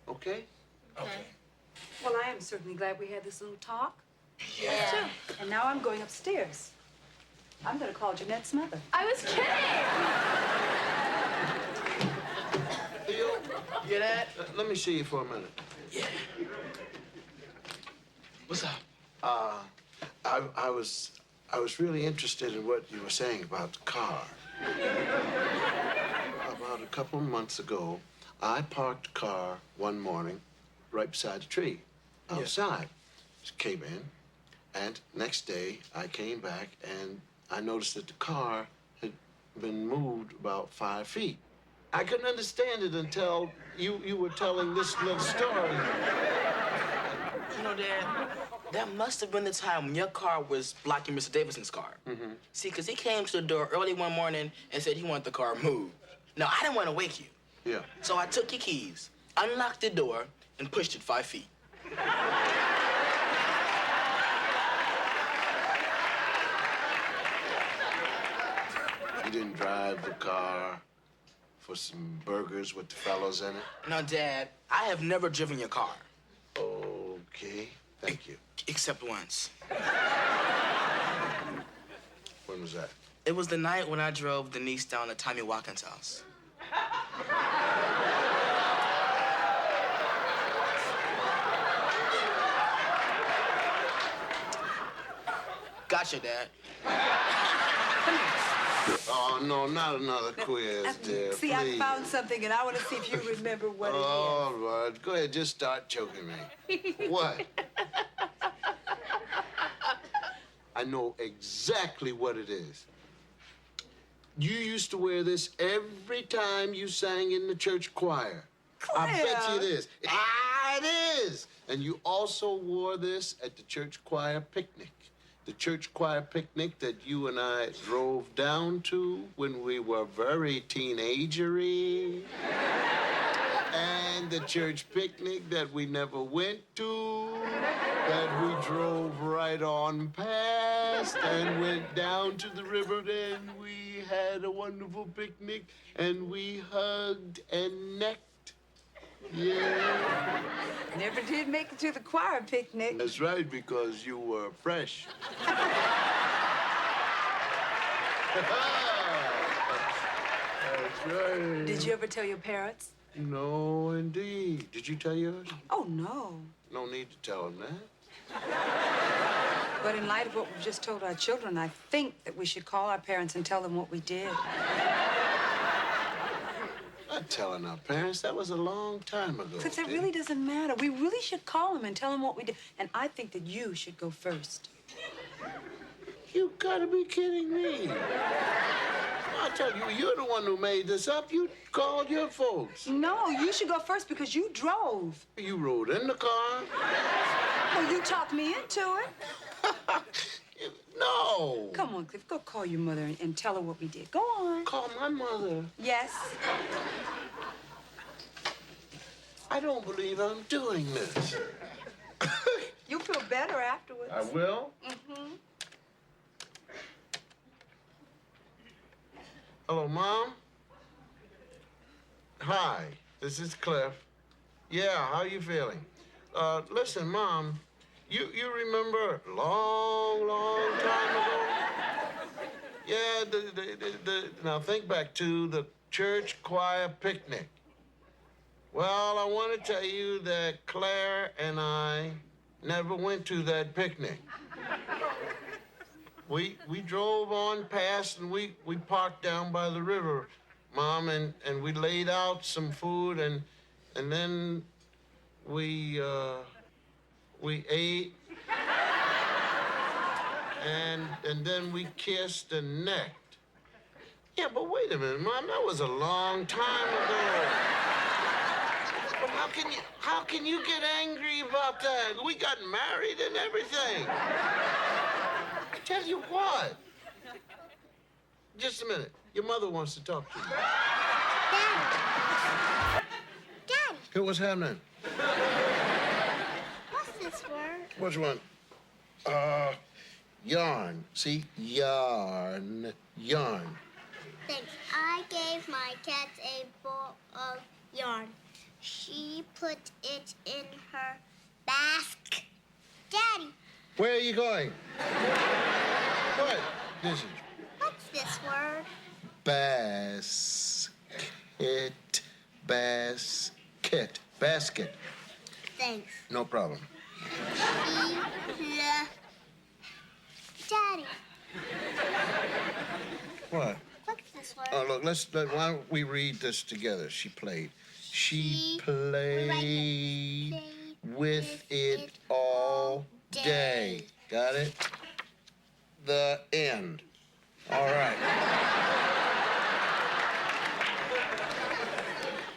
Okay? Okay. Well, I am certainly glad we had this little talk. Yeah. And now I'm going upstairs. I'm going to call Jeanette's mother. I was kidding. Theo, You that? let me see you for a minute. Yeah. What's up? I was really interested in what you were saying about the car. About a couple of months ago, I parked the car one morning right beside a tree outside. Just came in, and next day I came back and I noticed that the car had been moved about 5 feet. I couldn't understand it until you were telling this little story. You know, Dad, that must have been the time when your car was blocking Mr. Davidson's car. Mm-hmm. See, because he came to the door early one morning and said he wanted the car moved. Now, I didn't want to wake you. Yeah. So I took your keys, unlocked the door, and pushed it 5 feet. You didn't drive the car for some burgers with the fellows in it? Now, Dad, I have never driven your car. Okay, thank you. Except once. When was that? It was the night when I drove Denise down to Tommy Watkins' house. Gotcha, Dad. Oh, no, not another quiz, dear. See, please. I found something, and I want to see if you remember what All right, go ahead, just start choking me. What? I know exactly what it is. You used to wear this every time you sang in the church choir. I bet you it is. It is. And you also wore this at the church choir picnic. The church choir picnic that you and I drove down to when we were very teenagery. And the church picnic that we never went to, that we drove right on past and went down to the river, and we had a wonderful picnic, and we hugged and necked. Yeah. Never did make it to the choir picnic. That's right, because you were fresh. That's right. Did you ever tell your parents? No, indeed. Did you tell yours? Oh, no. No need to tell them that. But in light of what we've just told our children, I think that we should call our parents and tell them what we did. Not telling our parents. That was a long time ago. But that really doesn't matter. We really should call them and tell them what we did. And I think that you should go first. You gotta be kidding me. I tell you, you're the one who made this up. You called your folks. No, you should go first because you drove. You rode in the car. Well, you talked me into it. No. Come on, Cliff. Go call your mother and tell her what we did. Go on. Call my mother. Yes. I don't believe I'm doing this. You'll feel better afterwards. I will? Mm-hmm. Hello, Mom? Hi, this is Cliff. Yeah, how you feeling? Listen, Mom, you remember a long time ago? Yeah, now think back to the church choir picnic. Well, I want to tell you that Claire and I never went to that picnic. We drove on past and we parked down by the river, Mom, and we laid out some food and then we ate and then we kissed and necked. Yeah, but wait a minute, Mom, that was a long time ago. But how can you get angry about that? We got married and everything. I tell you what. Just a minute. Your mother wants to talk to you. Daddy, Hey, what's happening? what's this word? Which one? Yarn. See? Yarn. Yarn. Thanks. I gave my cat a ball of yarn. She put it in her basket. Daddy, Where are you going? What? This is what's this word? basket. Basket. Basket. Thanks. No problem. Daddy, What? what's this word? Oh, look, why don't we read this together? She played. She played with it all day. Got it? The end. All right.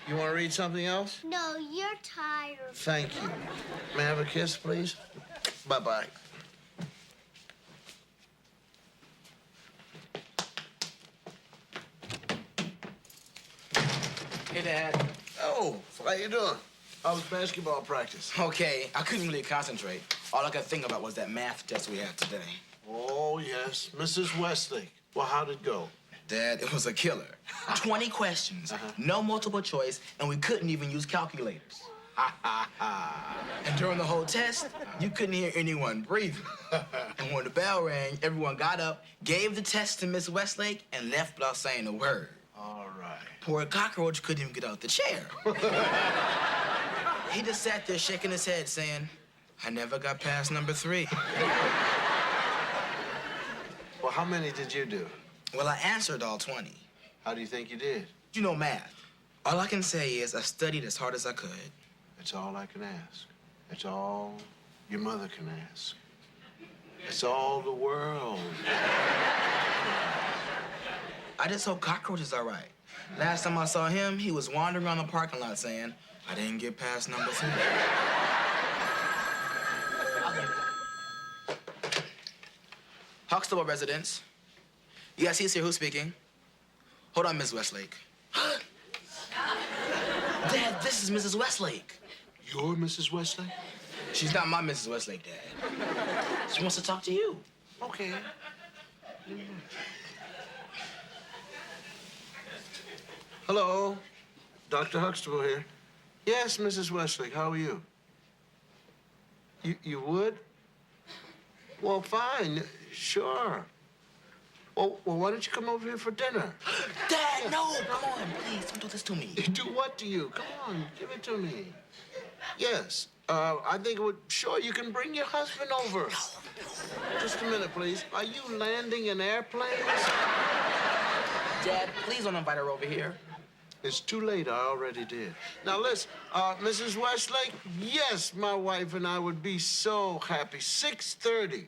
You want to read something else? No, you're tired. Thank you. May I have a kiss, please? Bye-bye. Hey, Dad. Oh, how you doing? How was basketball practice? Okay, I couldn't really concentrate. All I could think about was that math test we had today. Oh, yes. Mrs. Westlake. Well, how'd it go? Dad, it was a killer. 20 questions, no multiple choice, and we couldn't even use calculators. And during the whole test, you couldn't hear anyone breathing. And when the bell rang, everyone got up, gave the test to Miss Westlake, and left without saying a word. All right. Poor cockroach couldn't even get out the chair. He just sat there shaking his head, saying, I never got past number 3. Well, how many did you do? Well, I answered all 20. How do you think you did? You know math. All I can say is I studied as hard as I could. That's all I can ask. That's all your mother can ask. It's all the world. I just hope Cockroach is all right. Last time I saw him, he was wandering around the parking lot saying, I didn't get past number 3. Huxtable residence. Yes, he's here. Who's speaking? Hold on, Miss Westlake. Dad, this is Mrs. Westlake. You're Mrs. Westlake? She's not my Mrs. Westlake, Dad. She wants to talk to you. Okay. Hello, Dr. Huxtable here. Yes, Mrs. Westlake, how are you? You would? Well, fine, sure. Well, why don't you come over here for dinner? Dad, no, come on, please, don't do this to me. Do what to you? Come on, give it to me. Yes, I think it would, sure, you can bring your husband over. Just a minute, please. Are you landing an airplane? Dad, please don't invite her over here. It's too late, I already did. Now, listen, Mrs. Westlake, yes, my wife and I would be so happy. 6:30.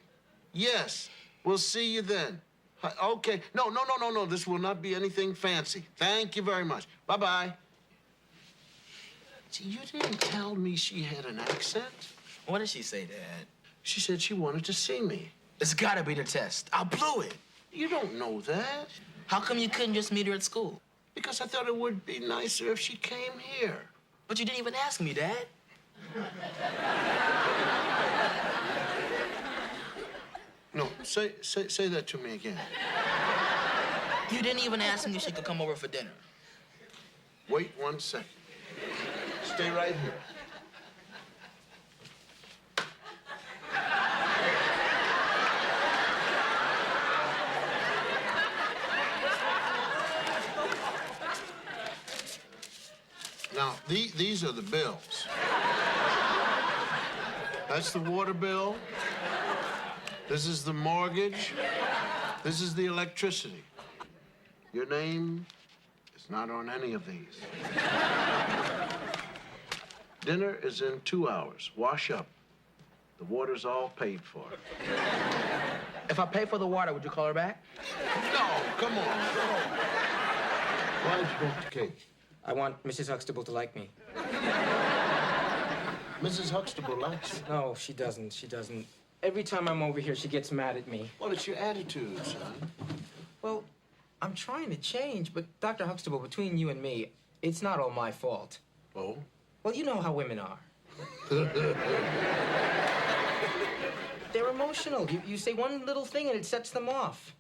Yes, we'll see you then. Okay, no, this will not be anything fancy. Thank you very much. Bye-bye. See, you didn't tell me she had an accent. What did she say, Dad? She said she wanted to see me. It's gotta be the test. I blew it. You don't know that. How come you couldn't just meet her at school? Because I thought it would be nicer if she came here. But you didn't even ask me, Dad. No, say that to me again. You didn't even ask me if she could come over for dinner. Wait 1 second. Stay right here. Now, these are the bills. That's the water bill. This is the mortgage. This is the electricity. Your name is not on any of these. Dinner is in 2 hours. Wash up. The water's all paid for. If I pay for the water, would you call her back? No, come on. Why'd you want the cake? I want Mrs. Huxtable to like me. Mrs. Huxtable likes you. No, she doesn't. She doesn't. Every time I'm over here, she gets mad at me. Well, it's your attitude, son. Well, I'm trying to change, but Dr. Huxtable, between you and me, it's not all my fault. Oh? Well, you know how women are. They're emotional. You say one little thing and it sets them off.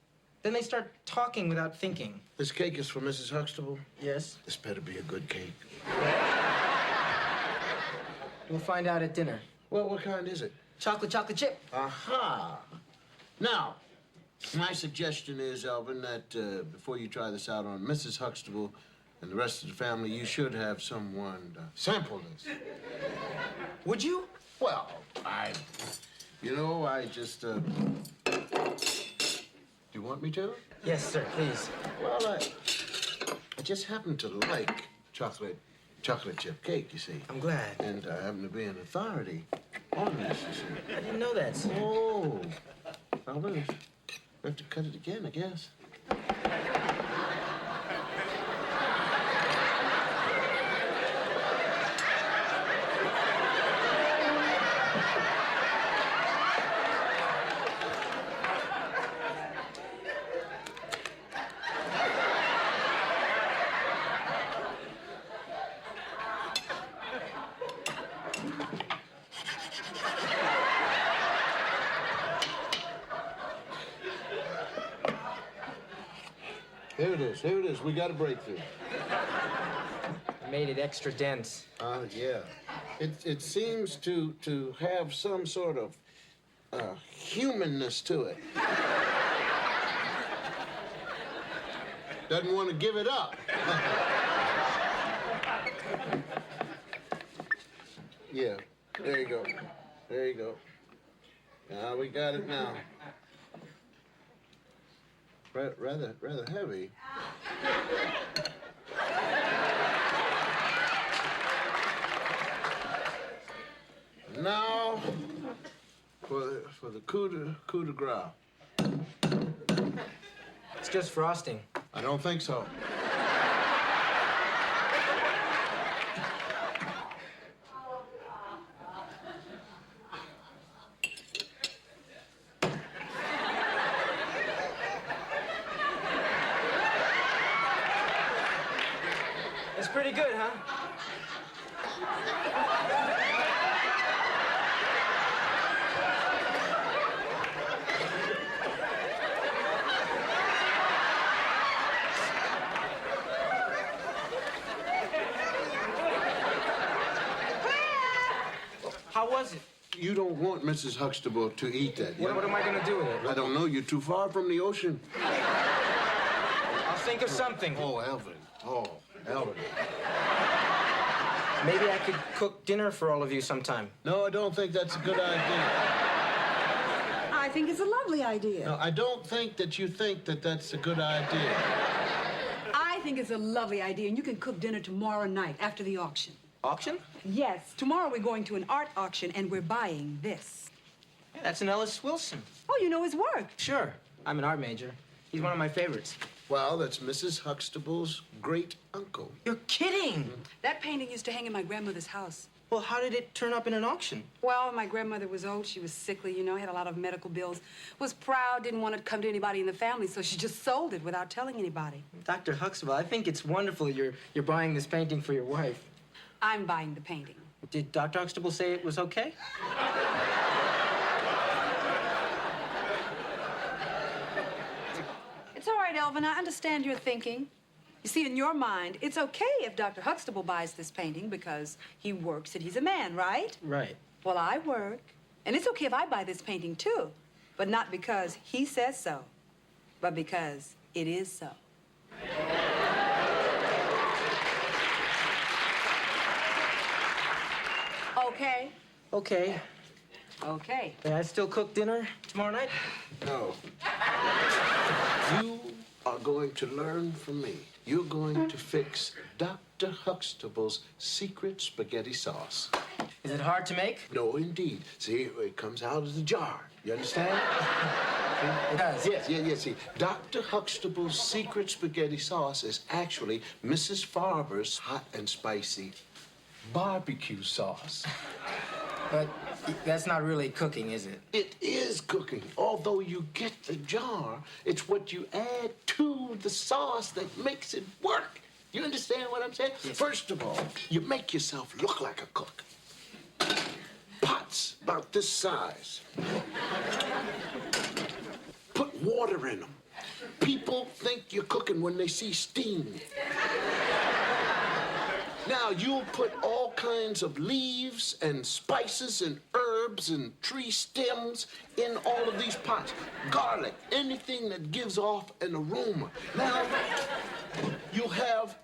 Then they start talking without thinking. This cake is for Mrs. Huxtable? Yes. This better be a good cake. We'll find out at dinner. Well, what kind is it? Chocolate chip. Aha! Now, my suggestion is, Alvin, that before you try this out on Mrs. Huxtable and the rest of the family, you should have someone sample this. Would you? Well, I just, Do you want me to? Yes, sir, please. Well, I just happen to like chocolate chip cake, you see. I'm glad. And I happen to be an authority on this, you see. I didn't know that, sir. Oh. Well, we have to cut it again, I guess. Here it is. We got a breakthrough. I made it extra dense. Yeah. It seems to have some sort of humanness to it. Doesn't want to give it up. Yeah. There you go. There you go. Now we got it now. Rather heavy. For the coup de grace. It's just frosting. I don't think so. It's pretty good, huh? How was it? You don't want Mrs. Huxtable to eat that. What am I gonna do with it? I don't know. You're too far from the ocean. I'll think of something. Oh, Elvin. Oh, Elvin. Maybe I could cook dinner for all of you sometime. No, I don't think that's a good idea. I think it's a lovely idea. No, I don't think that you think that that's a good idea. I think it's a lovely idea, and you can cook dinner tomorrow night after the auction. Auction? Yes, tomorrow we're going to an art auction, and we're buying this. Yeah, that's an Ellis Wilson. Oh, you know his work. Sure. I'm an art major. He's one of my favorites. Well, that's Mrs. Huxtable's great uncle. You're kidding! That painting used to hang in my grandmother's house. Well, how did it turn up in an auction? Well, my grandmother was old. She was sickly, you know, had a lot of medical bills. Was proud, didn't want to come to anybody in the family, so she just sold it without telling anybody. Dr. Huxtable, I think it's wonderful you're buying this painting for your wife. I'm buying the painting. Did Dr. Huxtable say it was okay? It's all right, Elvin. I understand your thinking. You see, in your mind, it's okay if Dr. Huxtable buys this painting because he works and he's a man, right? Right. Well, I work. And it's okay if I buy this painting, too. But not because he says so, but because it is so. Okay? Okay. Okay. May I still cook dinner tomorrow night? No. You are going to learn from me. You're going to fix Dr. Huxtable's secret spaghetti sauce. Is it hard to make? No, indeed. See, it comes out of the jar. You understand? It does. Yes. See, Dr. Huxtable's secret spaghetti sauce is actually Mrs. Farber's hot and spicy barbecue sauce. But that's not really cooking, is it? It is cooking. Although you get the jar, it's what you add to the sauce that makes it work. You understand what I'm saying? Yes. First of all, you make yourself look like a cook. Pots about this size. Put water in them. People think you're cooking when they see steam. Now, you'll put all kinds of leaves and spices and herbs and tree stems in all of these pots. Garlic, anything that gives off an aroma. Now, you'll have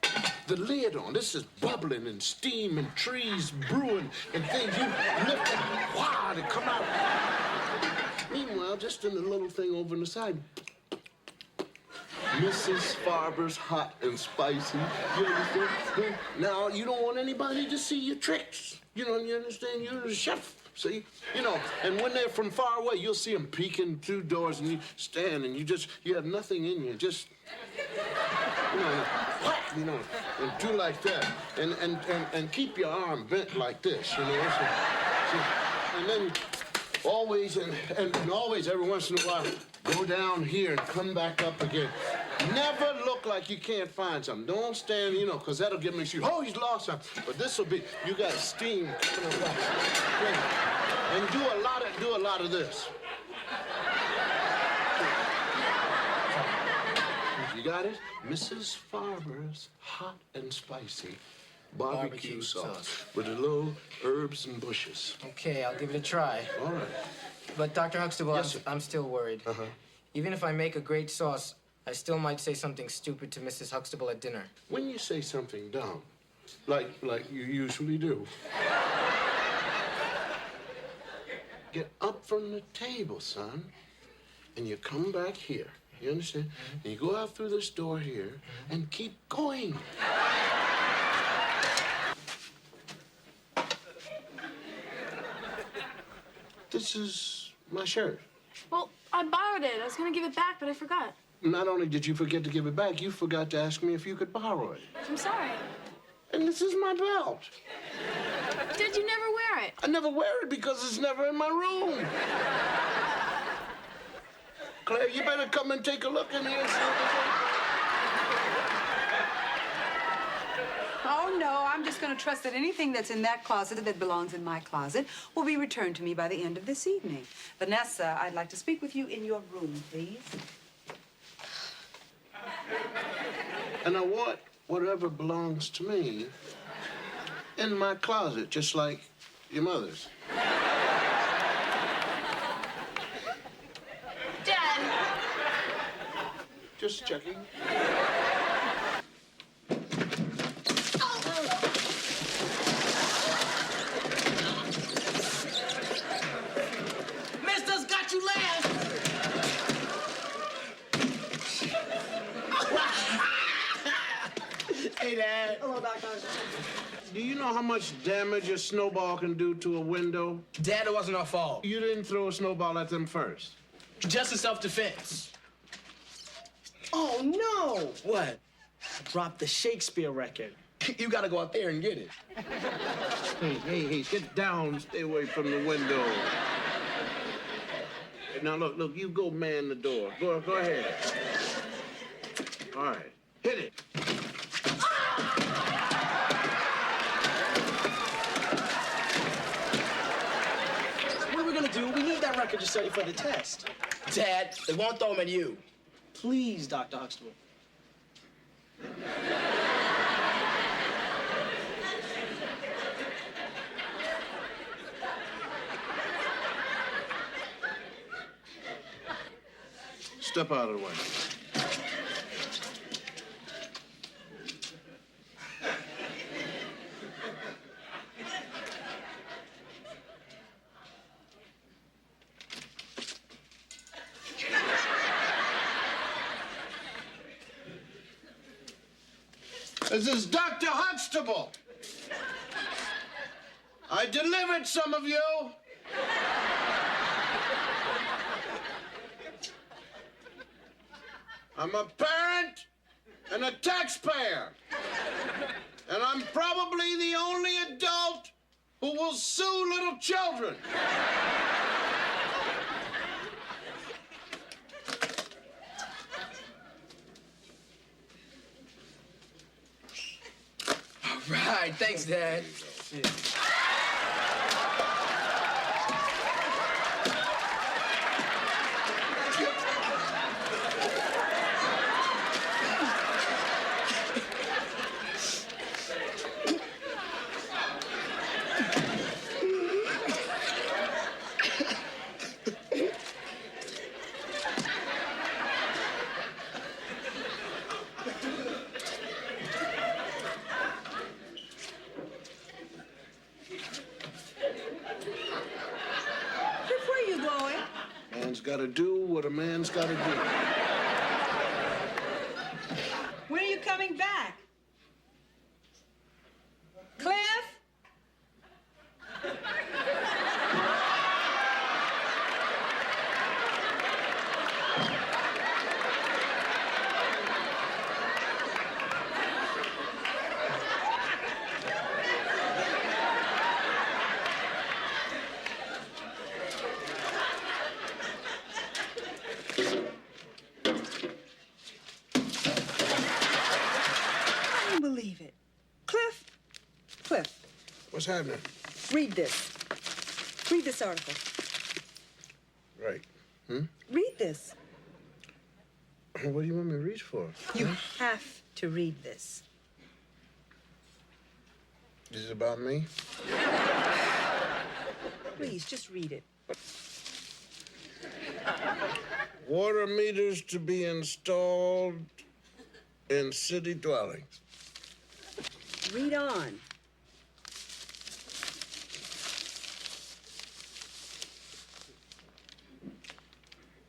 the lid on. This is bubbling and steam and trees brewing and things. You lift it, wow, they come out. Meanwhile, just in the little thing over on the side, Mrs. Farber's hot and spicy. You understand? Now, you don't want anybody to see your tricks. You know, you understand? You're a chef, see? You know, and when they're from far away, you'll see them peeking through doors, and you stand, and you have nothing in you. Just, you know, and do like that. And keep your arm bent like this, you know? So, and then always, and always, every once in a while, go down here and come back up again. Never look like you can't find something. Don't stand, you know, because that'll give me you. Oh, he's lost something. But this will be, you got steam coming up. And do a lot of this. You got it? Mrs. Farber's hot and spicy barbecue sauce with a little herbs and bushes. Okay, I'll give it a try. All right. But Dr. Huxtable, Yes, sir. I'm still worried. Uh-huh. Even if I make a great sauce, I still might say something stupid to Mrs. Huxtable at dinner. When you say something dumb, like you usually do, get up from the table, son, and you come back here. You understand? And you go out through this door here and keep going. This is My shirt. Well, I borrowed it. I was gonna give it back, but I forgot. Not only did you forget to give it back, you forgot to ask me if you could borrow it. I'm sorry. And this is my belt. Did you never wear it? I never wear it because it's never in my room. Claire, you better come and take a look in here and see Oh, no, I'm just going to trust that anything that's in that closet that belongs in my closet will be returned to me by the end of this evening. Vanessa, I'd like to speak with you in your room, please. And I want whatever belongs to me in my closet, just like your mother's. Dad. Just checking. Mister's got you last. Hey, Dad. Hello, Doctor. Do you know how much damage a snowball can do to a window? Dad, it wasn't our fault. You didn't throw a snowball at them first. Just in self-defense. Oh, no! What? Dropped the Shakespeare record. You gotta go out there and get it. Hey, get down. Stay away from the window. Hey, now, look, you go man the door. Go ahead. All right, hit it. What are we gonna do? We need that record to study for the test. Dad, they won't throw them at you. Please, Dr. Huxtable. Step out of the way. This is Dr. Huxtable. I delivered some of you. I'm a parent and a taxpayer. And I'm probably the only adult who will sue little children. All right, thanks, Dad. Man's gotta do what a man's gotta do. When are you coming back? Cliff? Believe it. Cliff? What's happening? Read this. Read this article. Right. Read this. What do you want me to reach for? You have to read this. Is it about me? Please, just read it. Water meters to be installed in city dwellings. Read on.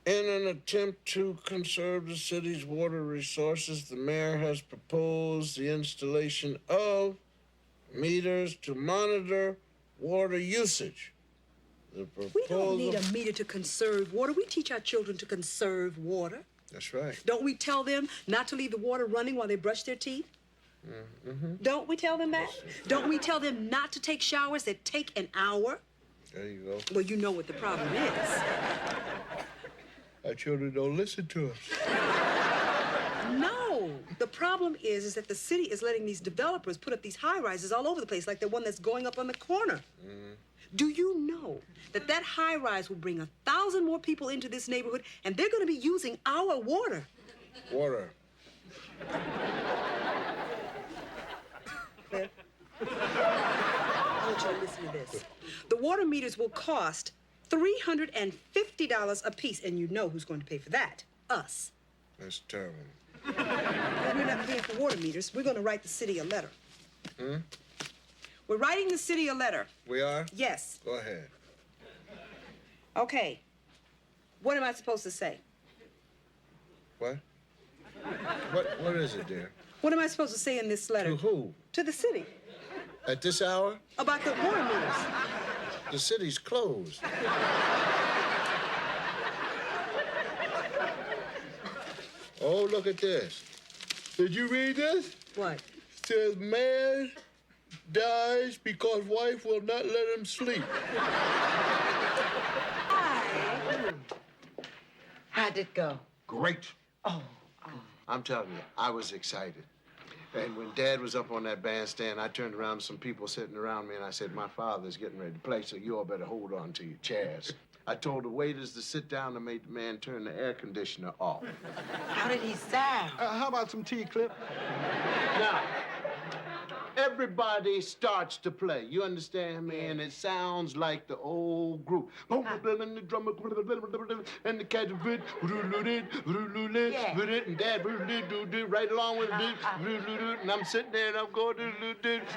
In an attempt to conserve the city's water resources, the mayor has proposed the installation of meters to monitor water usage. The proposal... We don't need a meter to conserve water. We teach our children to conserve water. That's right. Don't we tell them not to leave the water running while they brush their teeth? Mm-hmm. Don't we tell them that? Don't we tell them not to take showers that take an hour? There you go. Well, you know what the problem is. Our children don't listen to us. No. The problem is that the city is letting these developers put up these high-rises all over the place, like the one that's going up on the corner. Do you know that that high-rise will bring 1,000 more people into this neighborhood, and they're going to be using our water? Water. Cliff, I want you to listen to this. The water meters will cost $350 apiece, and you know who's going to pay for that. Us. That's terrible. Well, we're not paying for water meters. We're going to write the city a letter. Hmm? We're writing the city a letter. We are? Yes. Go ahead. Okay. What am I supposed to say? What? What is it, dear? What am I supposed to say in this letter? To who? To the city. At this hour? About the water meters. The city's closed. Oh, look at this. Did you read this? What? It says man dies because wife will not let him sleep. How'd it go? Great. Oh. I'm telling you, I was excited. And when Dad was up on that bandstand, I turned around to some people sitting around me, and I said, my father's getting ready to play, so you all better hold on to your chairs. I told the waiters to sit down and made the man turn the air conditioner off. How did he sound? How about some tea, Clip? Now, everybody starts to play. You understand me? And it sounds like the old group. And the drummer and the cat and Dad right along with it. And I'm sitting there and I'm going and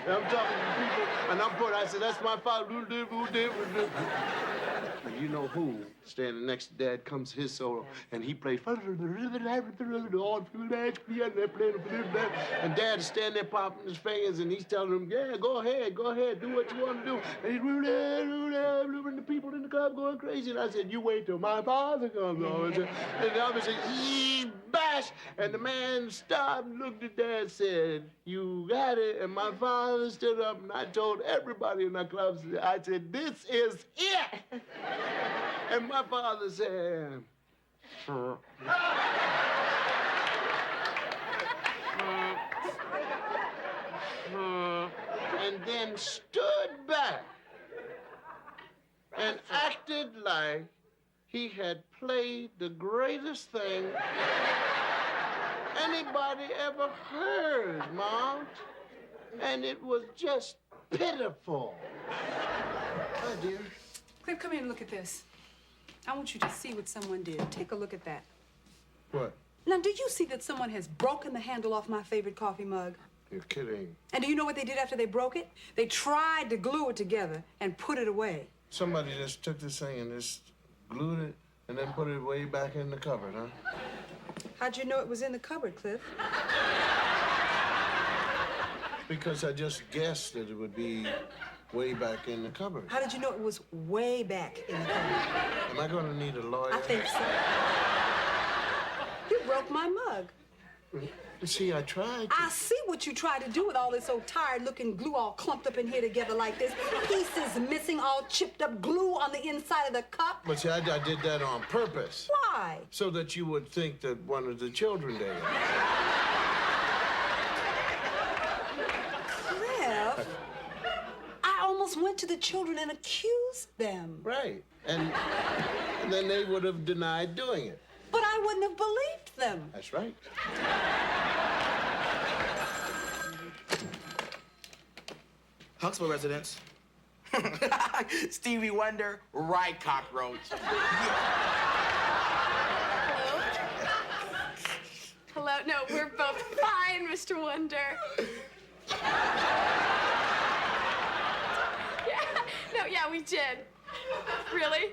I'm talking to people and I said, that's my father. And you know who? Standing next to Dad comes his solo, and he plays. And Dad is standing there popping his fingers, and he's telling him, yeah, go ahead, do what you want to do. And he's and the people in the club going crazy. And I said, you wait till my father comes on. And the other said, bash. And the man stopped, looked at Dad, and said, you got it. And my father stood up, and I told everybody in the club, I said, this is it. And my father said, and then stood back and acted like he had played the greatest thing anybody ever heard, Mom. And it was just pitiful. Hi, dear. Cliff, come here and look at this. I want you to see what someone did. Take a look at that. What? Now, do you see that someone has broken the handle off my favorite coffee mug? You're kidding. And do you know what they did after they broke it? They tried to glue it together and put it away. Somebody just took this thing and just glued it and then put it way back in the cupboard, huh? How'd you know it was in the cupboard, Cliff? Because I just guessed that it would be way back in the cupboard. How did you know it was way back in the cupboard? Am I going to need a lawyer? I think so. You broke my mug. See, I tried to. I see what you tried to do with all this old tired-looking glue all clumped up in here together like this. Pieces missing, all chipped up glue on the inside of the cup. But see, I did that on purpose. Why? So that you would think that one of the children did it. Cliff, I almost went to the children and accused them. Right. And then they would have denied doing it. But I wouldn't have believed them. That's right. Huxtable residents. Stevie Wonder, right cockroach. Hello? No, we're both fine, Mr. Wonder. Yeah, we did. Really?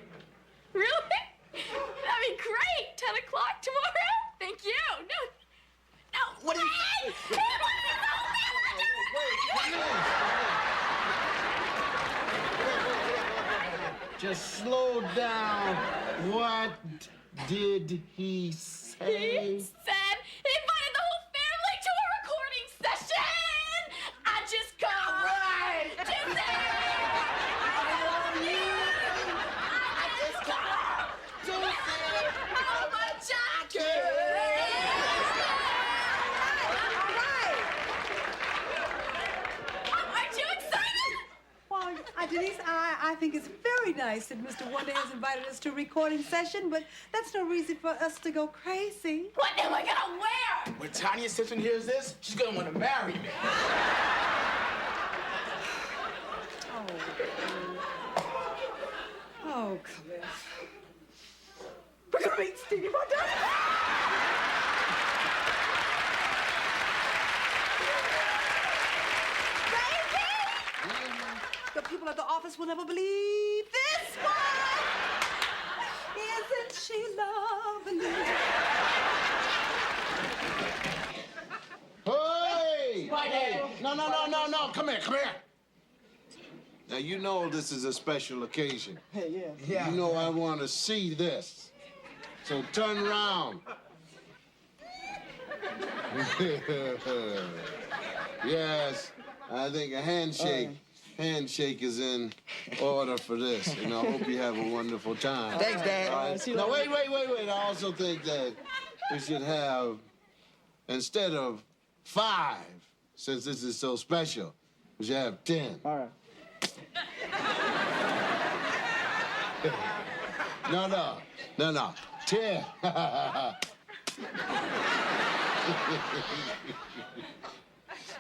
Really? That'd be great. 10 o'clock tomorrow? Thank you. No. What are you... Just slow down. What did he say? He said he invited the whole family to a recording session. I just called to say I love you. I just called to say how much I care. Aren't you excited? Well, Denise, I think it's very nice that Mr. Wonder has invited us to a recording session, but that's no reason for us to go crazy. What am I gonna wear? When Tanya's sister hears this, she's gonna want to marry me. Oh, Cliff. We're gonna meet Stevie Wonder. The people at the office will never believe this one. Isn't she lovely? Hey! Hey! No. Come here. Now, you know this is a special occasion. Hey, yeah. You know I want to see this. So turn around. Yes, I think a handshake is in order for this, and I hope you have a wonderful time. Thanks, Dad. All right? Now, wait. I also think that we should have, instead of 5, since this is so special, we should have 10. All right. No. 10.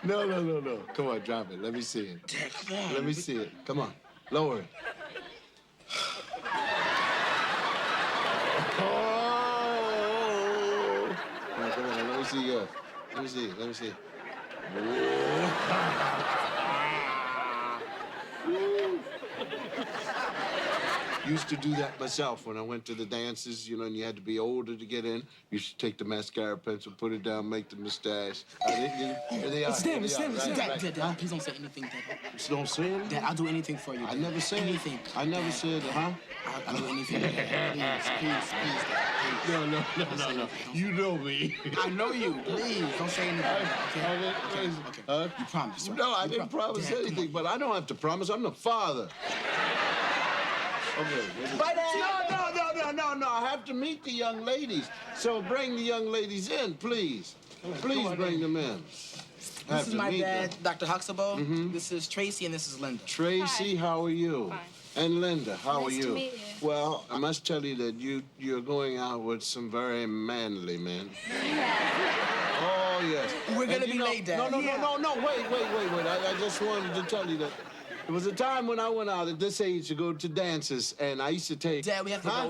No. Come on, drop it. Let me see it. Dad, come on. Let me see it. Come on. Lower it. Oh! Come on. Let me see yours. Let me see. Used to do that myself when I went to the dances, and you had to be older to get in. Used to take the mascara pencil, put it down, make the mustache. It's them. Dad, please don't say anything, Dad. Just don't say anything? Dad, I'll do anything for you. I never said anything. I never said, huh? I'll do anything. Please, Dad. No. You know me. I know you. Please, don't say anything. Okay. You promised, right? No, I didn't promise Dad, anything, but I don't have to promise. I'm the father. Okay. Bye, Dad. No. I have to meet the young ladies. So bring the young ladies in, please. Please bring them in. This is my dad, Dr. Huxtable. This is Tracy, and this is Linda. Tracy, how are you? Fine. And Linda, how are you? Nice to meet you. Well, I must tell you that you're going out with some very manly men. Oh, yes. We're gonna be late, Dad. No. Wait. I just wanted to tell you that there was a time when I went out at this age to go to dances, and I used to take... Dad, we have to go. No,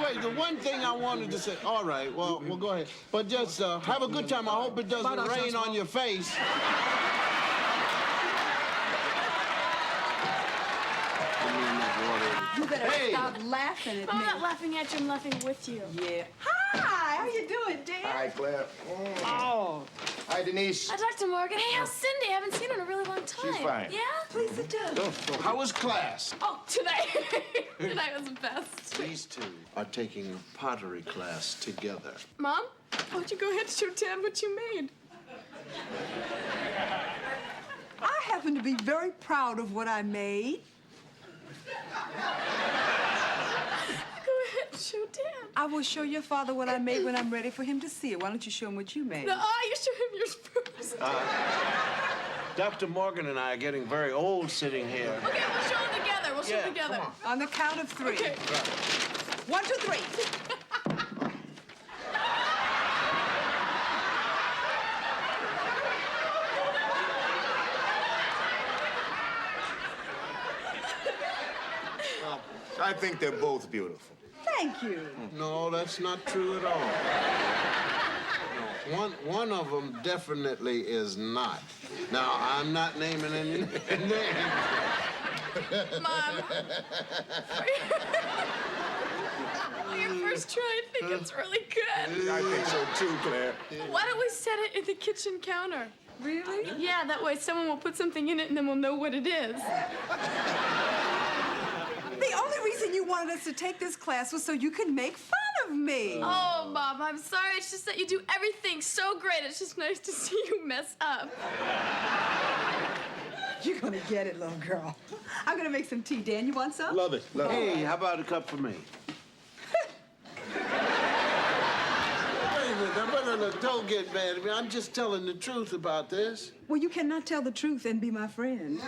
wait. The one thing I wanted to say... All right, well, go ahead. But just have a good time. I hope it doesn't rain on your face. You better stop laughing at I'm me. not laughing at you, I'm laughing with you. Yeah. Hi, how you doing, Dan? Hi, Claire. Oh. Hi, Denise. Hi, Dr. Morgan. Hey, how's Cindy? I haven't seen her in a really long time. She's fine. Yeah? Please sit down. How was class? Oh, tonight. Tonight was the best. These two are taking a pottery class together. Mom, why don't you go ahead and show Dad what you made? I happen to be very proud of what I made. Go ahead and show Dad. I will show your father what I made when I'm ready for him to see it. Why don't you show him what you made? No, you show him yours first. Dr. Morgan and I are getting very old sitting here. Okay, we'll show them together. We'll show them together. On the count of 3. Okay. 1, 2, 3. I think they're both beautiful. Thank you. No, that's not true at all. No, one of them definitely is not. Now, I'm not naming any names. Mom. Your first try, I think it's really good. I think so too, Claire. Why don't we set it at the kitchen counter? Really? Yeah, that way someone will put something in it and then we'll know what it is. The only reason you wanted us to take this class was so you could make fun of me. Oh, Mom, I'm sorry. It's just that you do everything so great. It's just nice to see you mess up. You're gonna get it, little girl. I'm gonna make some tea. Dan, you want some? Love it. Love it. Hey, how about a cup for me? Wait a minute. Look, don't get mad at me. I'm just telling the truth about this. Well, you cannot tell the truth and be my friend.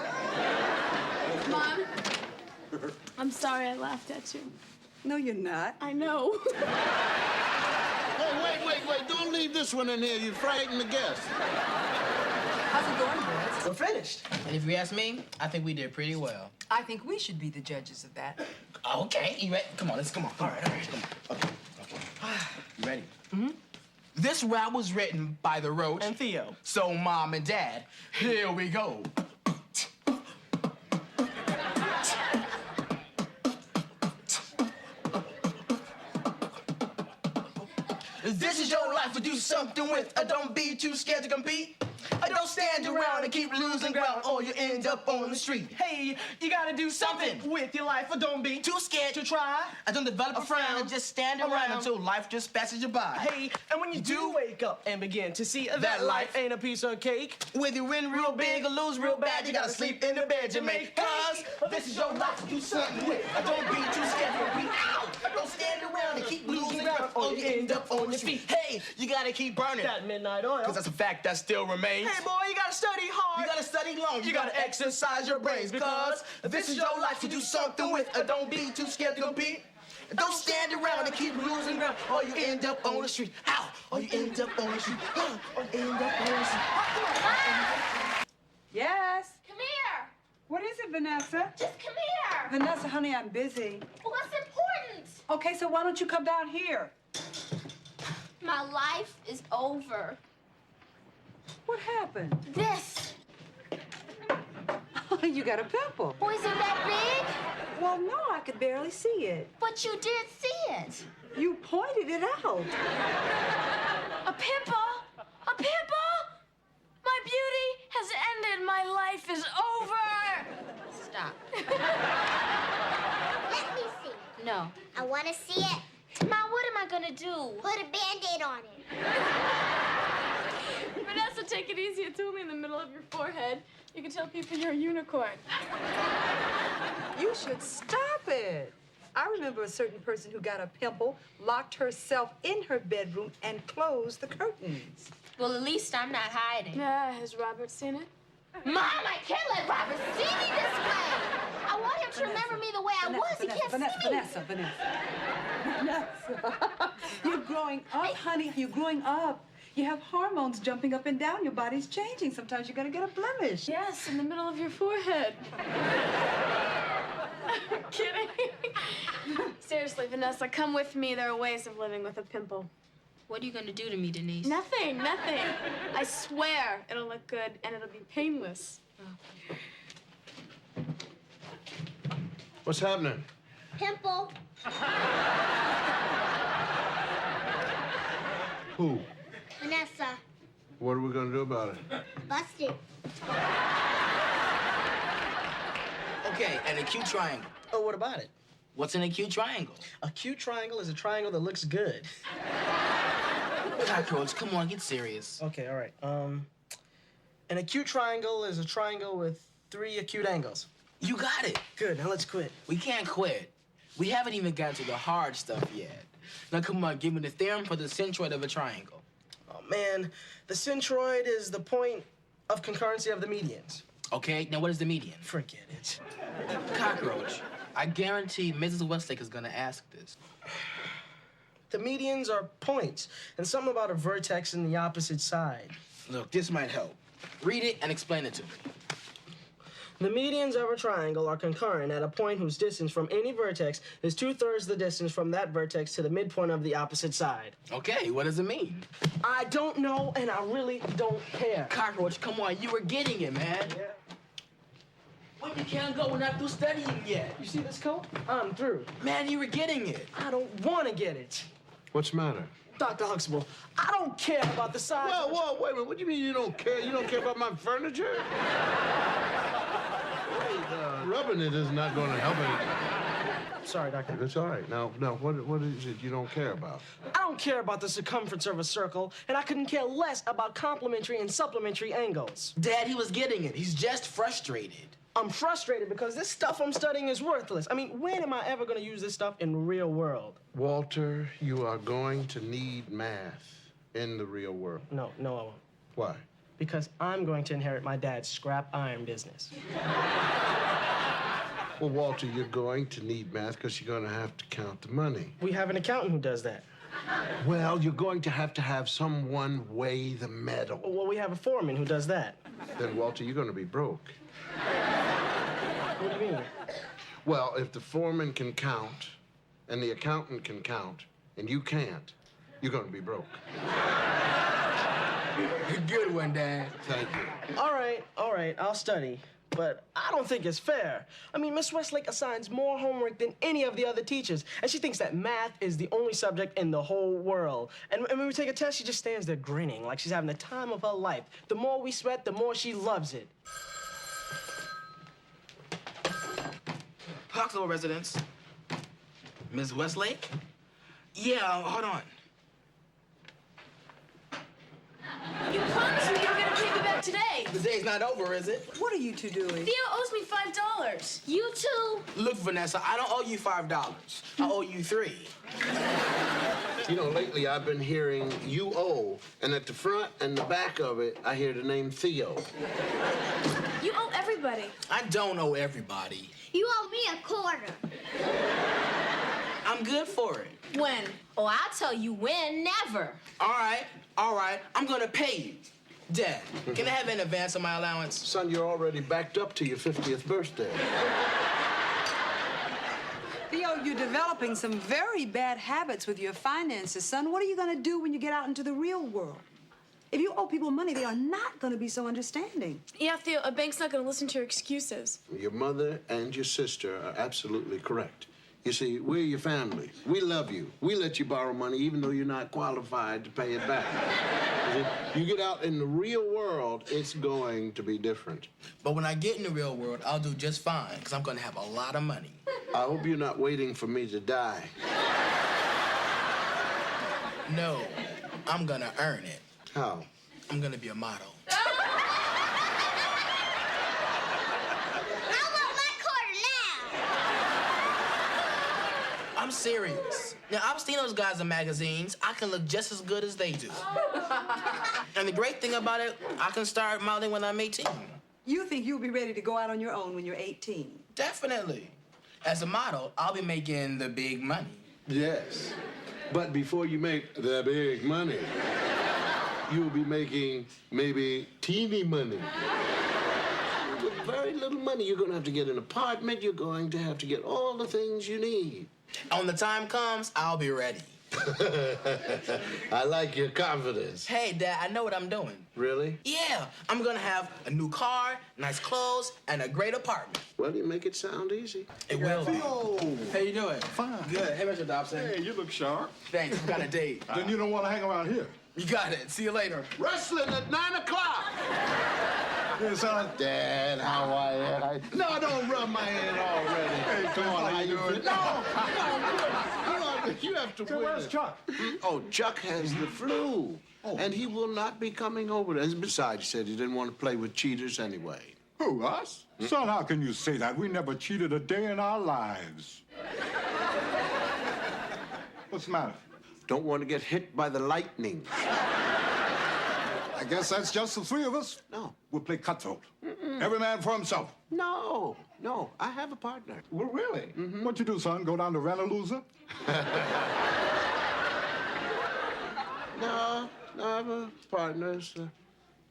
Mom, I'm sorry I laughed at you. No, you're not. I know. Hey, wait. Don't leave this one in here. You frighten the guests. How's it going, boys? We're finished. And if you ask me, I think we did pretty well. I think we should be the judges of that. Okay, you ready? Come on, come on. All right, come on. Okay. You ready? Mm-hmm. This rap was written by the Roach and Theo. So, Mom and Dad, here we go. This is your life to do something with. Don't be too scared to compete. Don't stand around and keep losing ground, or you end up on the street. Hey, you gotta do something with your life, or don't be too scared to try. I don't develop a frown, just stand around until life just passes you by. Hey, and when you do wake up and begin to see that life ain't a piece of cake, whether you win real big or lose real bad, you gotta sleep in the bed you make. Cause this is your life to do something with. Don't be too scared to be out. Don't stand around and keep losing ground, or you end up on your feet. Hey, you gotta keep burning that midnight oil. Cause that's a fact that still remains. Hey, boy, you gotta study hard. You gotta study long. You gotta exercise your brains because this is your life to do something with. Don't be too scared to compete. Don't stand around and keep losing ground, or you end up on the street. Ow! Or you end up on the street. Or you end up on the street. Yes? Come here. What is it, Vanessa? Just come here. Vanessa, honey, I'm busy. Well, what's important? Okay, so why don't you come down here? My life is over. What happened? This. You got a pimple. Oh, is it that big? Well, no, I could barely see it. But you did see it. You pointed it out. A pimple? A pimple? My beauty has ended. My life is over. Stop. Let me see. No. I want to see it. Mom, what am I gonna do? Put a Band-Aid on it. Vanessa, take it easy. It's only in the middle of your forehead. You can tell people you're a unicorn. You should stop it. I remember a certain person who got a pimple, locked herself in her bedroom, and closed the curtains. Well, at least I'm not hiding. Yeah, has Robert seen it? Mom, I can't let Robert see me this way. I want him to remember me the way I was. He can't see me. Vanessa. You're growing up, honey. You're growing up. You have hormones jumping up and down. Your body's changing. Sometimes you're gonna get a blemish. Yes, in the middle of your forehead. I'm kidding. Seriously, Vanessa, come with me. There are ways of living with a pimple. What are you gonna do to me, Denise? Nothing, nothing. I swear it'll look good and it'll be painless. What's happening? Pimple. Who? Vanessa. What are we gonna do about it? Busted. Okay, an acute triangle. Oh, what about it? What's an acute triangle? A cute triangle is a triangle that looks good. Cockroach, come on, get serious. Okay, all right. An acute triangle is a triangle with 3 acute angles. You got it. Good, now let's quit. We can't quit. We haven't even gotten to the hard stuff yet. Now, come on, give me the theorem for the centroid of a triangle. Oh, man. The centroid is the point of concurrency of the medians. Okay, now what is the median? Forget it. Cockroach, I guarantee Mrs. Westlake is gonna ask this. The medians are points, and something about a vertex in the opposite side. Look, this might help. Read it and explain it to me. The medians of a triangle are concurrent at a point whose distance from any vertex is 2/3 the distance from that vertex to the midpoint of the opposite side. Okay, what does it mean? I don't know, and I really don't care. Cockroach, come on, you were getting it, man. Yeah. Well, you can't go, we're not through studying yet. You see this coat? I'm through. Man, you were getting it. I don't want to get it. What's the matter? Dr. Huxtable, I don't care about the size. Whoa, wait a minute. What do you mean you don't care? You don't care about my furniture? Rubbing it is not going to help it. sorry, Doctor. That's all right. Now, what is it you don't care about? I don't care about the circumference of a circle, and I couldn't care less about complementary and supplementary angles. Dad, he was getting it. He's just frustrated. I'm frustrated because this stuff I'm studying is worthless. I mean, when am I ever going to use this stuff in the real world? Walter, you are going to need math in the real world. No, I won't. Why? Because I'm going to inherit my dad's scrap iron business. Well, Walter, you're going to need math because you're going to have to count the money. We have an accountant who does that. Well, you're going to have someone weigh the metal. Well, we have a foreman who does that. Then, Walter, you're going to be broke. What do you mean? Well, if the foreman can count and the accountant can count and you can't, you're going to be broke. Good one, Dad. Thank you. All right, I'll study. But I don't think it's fair. I mean, Miss Westlake assigns more homework than any of the other teachers, and she thinks that math is the only subject in the whole world. And when we take a test, she just stands there grinning like she's having the time of her life. The more we sweat, the more she loves it. Huxtable residence. Ms. Westlake? Yeah, hold on. You promised me you were gonna pay me back today. The day's not over, is it? What are you two doing? Theo owes me $5. You too. Look, Vanessa, I don't owe you $5. I owe you $3. You know, lately I've been hearing you owe, and at the front and the back of it, I hear the name Theo. You owe everybody. I don't owe everybody. You owe me a quarter. I'm good for it. When? Oh, I'll tell you when. Never. All right. I'm gonna pay you. Dad, can I have an advance on my allowance? Son, you're already backed up to your 50th birthday. Theo, you're developing some very bad habits with your finances, son. What are you going to do when you get out into the real world? If you owe people money, they are not going to be so understanding. Yeah, Theo, a bank's not going to listen to your excuses. Your mother and your sister are absolutely correct. You see, we're your family. We love you. We let you borrow money even though you're not qualified to pay it back. You get out in the real world, it's going to be different. But when I get in the real world, I'll do just fine, because I'm going to have a lot of money. I hope you're not waiting for me to die. No, I'm going to earn it. How? I'm going to be a model. I'm serious. Now, I've seen those guys in magazines. I can look just as good as they do. And the great thing about it, I can start modeling when I'm 18. You think you'll be ready to go out on your own when you're 18? Definitely. As a model, I'll be making the big money. Yes. But before you make the big money, you'll be making maybe teeny money. With very little money, you're going to have to get an apartment. You're going to have to get all the things you need. When the time comes, I'll be ready. I like your confidence. Hey, Dad, I know what I'm doing. Really? Yeah, I'm gonna have a new car, nice clothes, and a great apartment. Well, you make it sound easy. It will. How you doing? Fine. Good. Hey, Mr. Dobson. Hey, you look sharp. Thanks. We got a date. Then you don't want to hang around here. You got it. See you later. Wrestling at 9 o'clock. Hey, son. Dad, how are you? No, don't rub my hand already. Hey, come on, how you doing? No, you have to win. Where's Chuck? Oh, Chuck has the flu, and he will not be coming over. And besides, he said he didn't want to play with cheaters anyway. Who, us? Son, how can you say that? We never cheated a day in our lives. What's the matter? Don't want to get hit by the lightning. I guess that's just the three of us. No. We'll play cutthroat. Every man for himself. No, I have a partner. Well, really? What you do, son? Go down to Ranalooza? No, I have a partner. It's,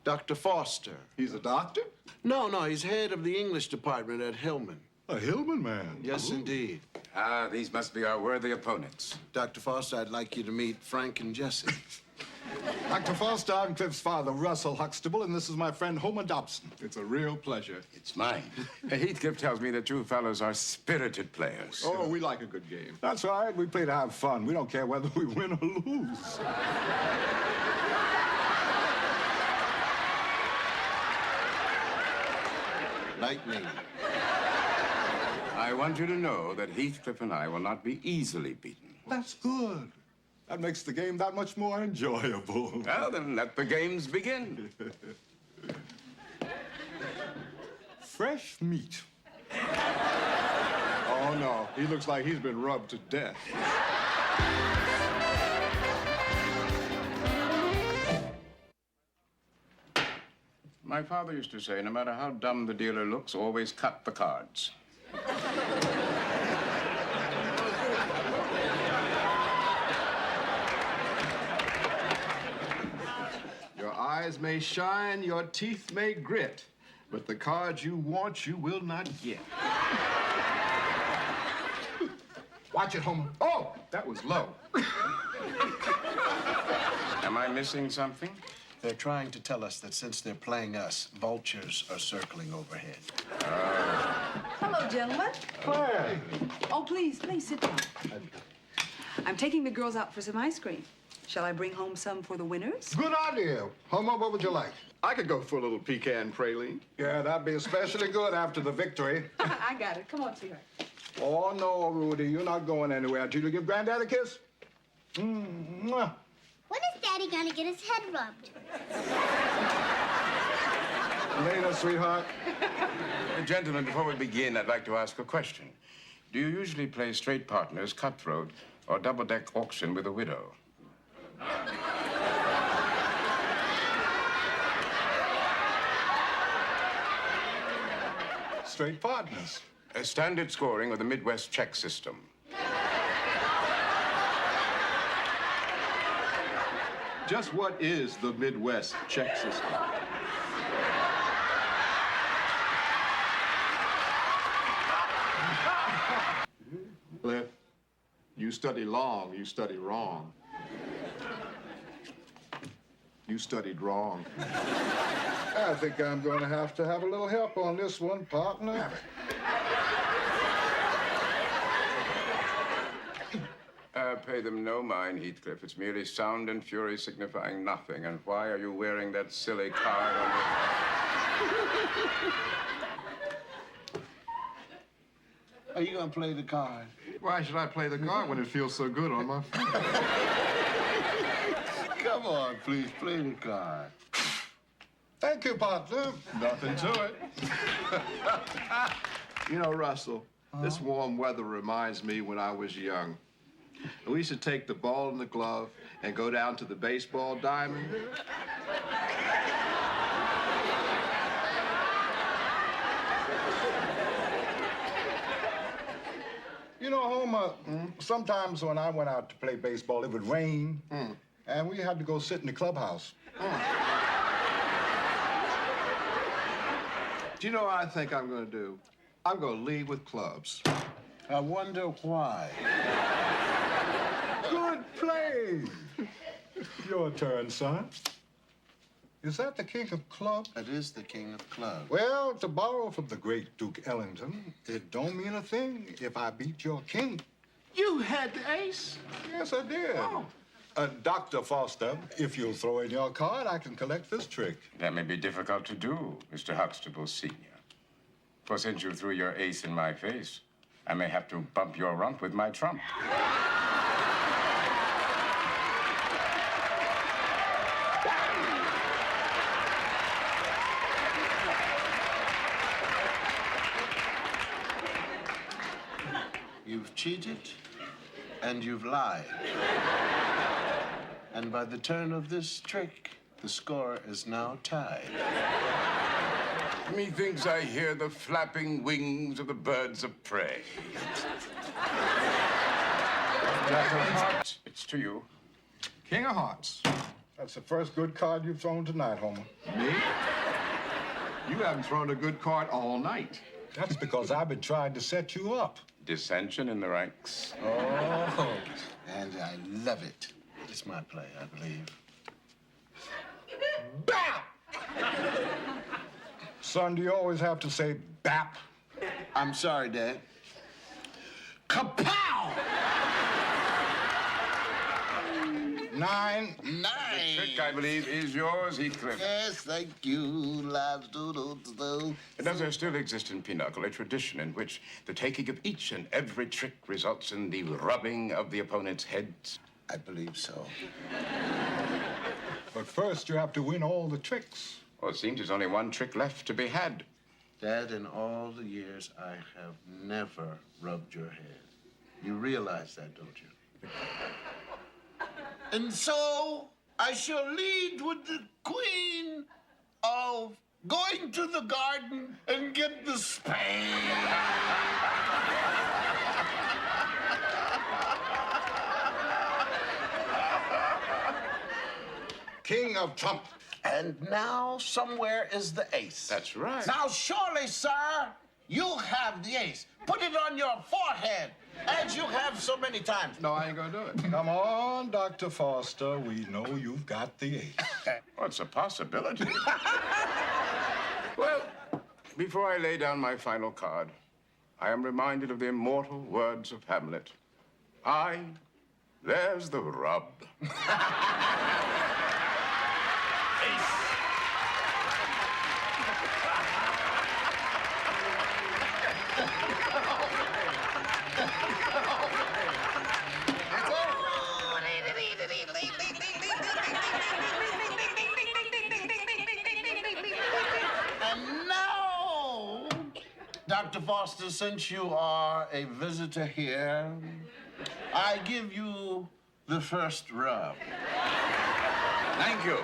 Dr. Foster. He's a doctor? No, he's head of the English department at Hillman. A Hillman man? Yes, indeed. Ah, these must be our worthy opponents. Dr. Foster, I'd like you to meet Frank and Jesse. Dr. Foster, I'm Cliff's father, Russell Huxtable, and this is my friend Homer Dobson. It's a real pleasure. It's mine. Heathcliff tells me that you fellows are spirited players. Oh, we like a good game. That's right. We play to have fun. We don't care whether we win or lose. Lightning. I I want you to know that Heathcliff and I will not be easily beaten. That's good. That makes the game that much more enjoyable. Well, then let the games begin. Fresh meat. Oh, no. He looks like he's been rubbed to death. My father used to say, no matter how dumb the dealer looks, always cut the cards. Your eyes may shine, your teeth may grit, but the cards you want, you will not get. Watch it, Homer. Oh, that was low. Am I missing something? They're trying to tell us that since they're playing us, vultures are circling overhead. Hello, gentlemen. Claire. Oh, please sit down. I'm taking the girls out for some ice cream. Shall I bring home some for the winners? Good idea. Homer, what would you like? I could go for a little pecan praline. Yeah, that'd be especially good after the victory. I got it. Come on, sweetheart. Oh, no, Rudy, you're not going anywhere until you give Granddad a kiss. Mwah. When is Daddy gonna get his head rubbed? Later, sweetheart. Gentlemen, before we begin, I'd like to ask a question. Do you usually play straight partners, cutthroat, or double-deck auction with a widow? Straight partners. Standard scoring with the Midwest check system. Just what is the Midwest check system? Cliff, you study long, you study wrong. You studied wrong. I think I'm going to have a little help on this one, partner. Pay them no mind, Heathcliff. It's merely sound and fury signifying nothing. And why are you wearing that silly card on your... Are you gonna play the card? Why should I play the card when it feels so good on my face? Come on, please, play the card. Thank you, partner. Nothing to it. You know, Russell, this warm weather reminds me when I was young. We used to take the ball and the glove and go down to the baseball diamond. You know, Homer, sometimes when I went out to play baseball, it would rain, and we had to go sit in the clubhouse. Do you know what I think I'm going to do? I'm going to leave with clubs. I wonder why. Good play. Your turn, son. Is that the king of clubs? That is the king of clubs. Well, to borrow from the great Duke Ellington, it don't mean a thing if I beat your king. You had the ace? Yes, I did. Oh. Dr. Foster, if you'll throw in your card, I can collect this trick. That may be difficult to do, Mr. Huxtable Sr. For since you threw your ace in my face, I may have to bump your rump with my trump. You've cheated and you've lied. And by the turn of this trick, the score is now tied. Methinks I hear the flapping wings of the birds of prey. Jack of hearts, it's to you. King of hearts. That's the first good card you've thrown tonight, Homer. Me? You haven't thrown a good card all night. That's because I've been trying to set you up. Dissension in the ranks. Oh, and I love it. It's my play, I believe. Bap! Son, do you always have to say bap? I'm sorry, Dad. Kapow! 9. The trick, I believe, is yours, Heathcliff. Yes, thank you. Does there still exist in Pinochle a tradition in which the taking of each and every trick results in the rubbing of the opponent's heads? I believe so. But first, you have to win all the tricks. Well, it seems there's only one trick left to be had. Dad, in all the years, I have never rubbed your head. You realize that, don't you? And so, I shall lead with the queen of going to the garden and get the spade. King of trump. And now somewhere is the ace. That's right. Now surely, sir, you have the ace. Put it on your forehead, as you have so many times. No, I ain't gonna do it. Come on, Dr. Foster. We know you've got the ace. Well, it's a possibility. Well, before I lay down my final card, I am reminded of the immortal words of Hamlet. Aye, there's the rub. And now, Dr. Foster, since you are a visitor here, I give you the first rub. Thank you.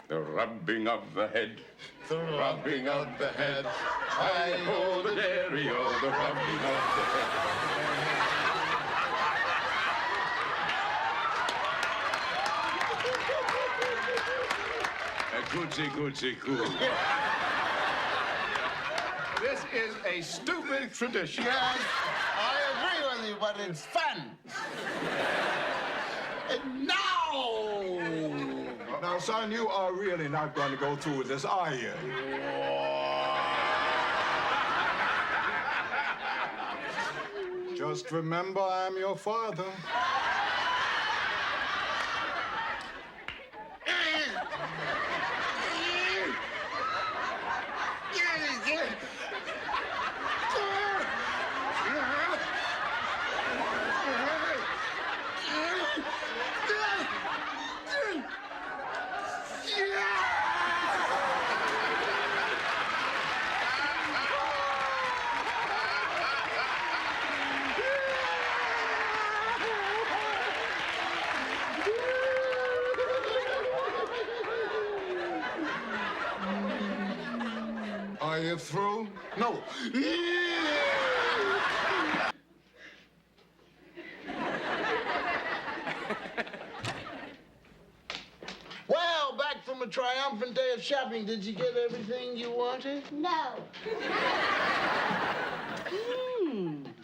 The rubbing of the head. The rubbing of the head. Hi-ho, the dairy-o, the rubbing of the head. Goodsy, cool. This is a stupid tradition. Yes, I agree with you, but it's fun. And now! Now, son, you are really not going to go through with this, are you? Just remember, I'm your father. Are you through? No. Well, back from a triumphant day of shopping, did you get everything you wanted? No.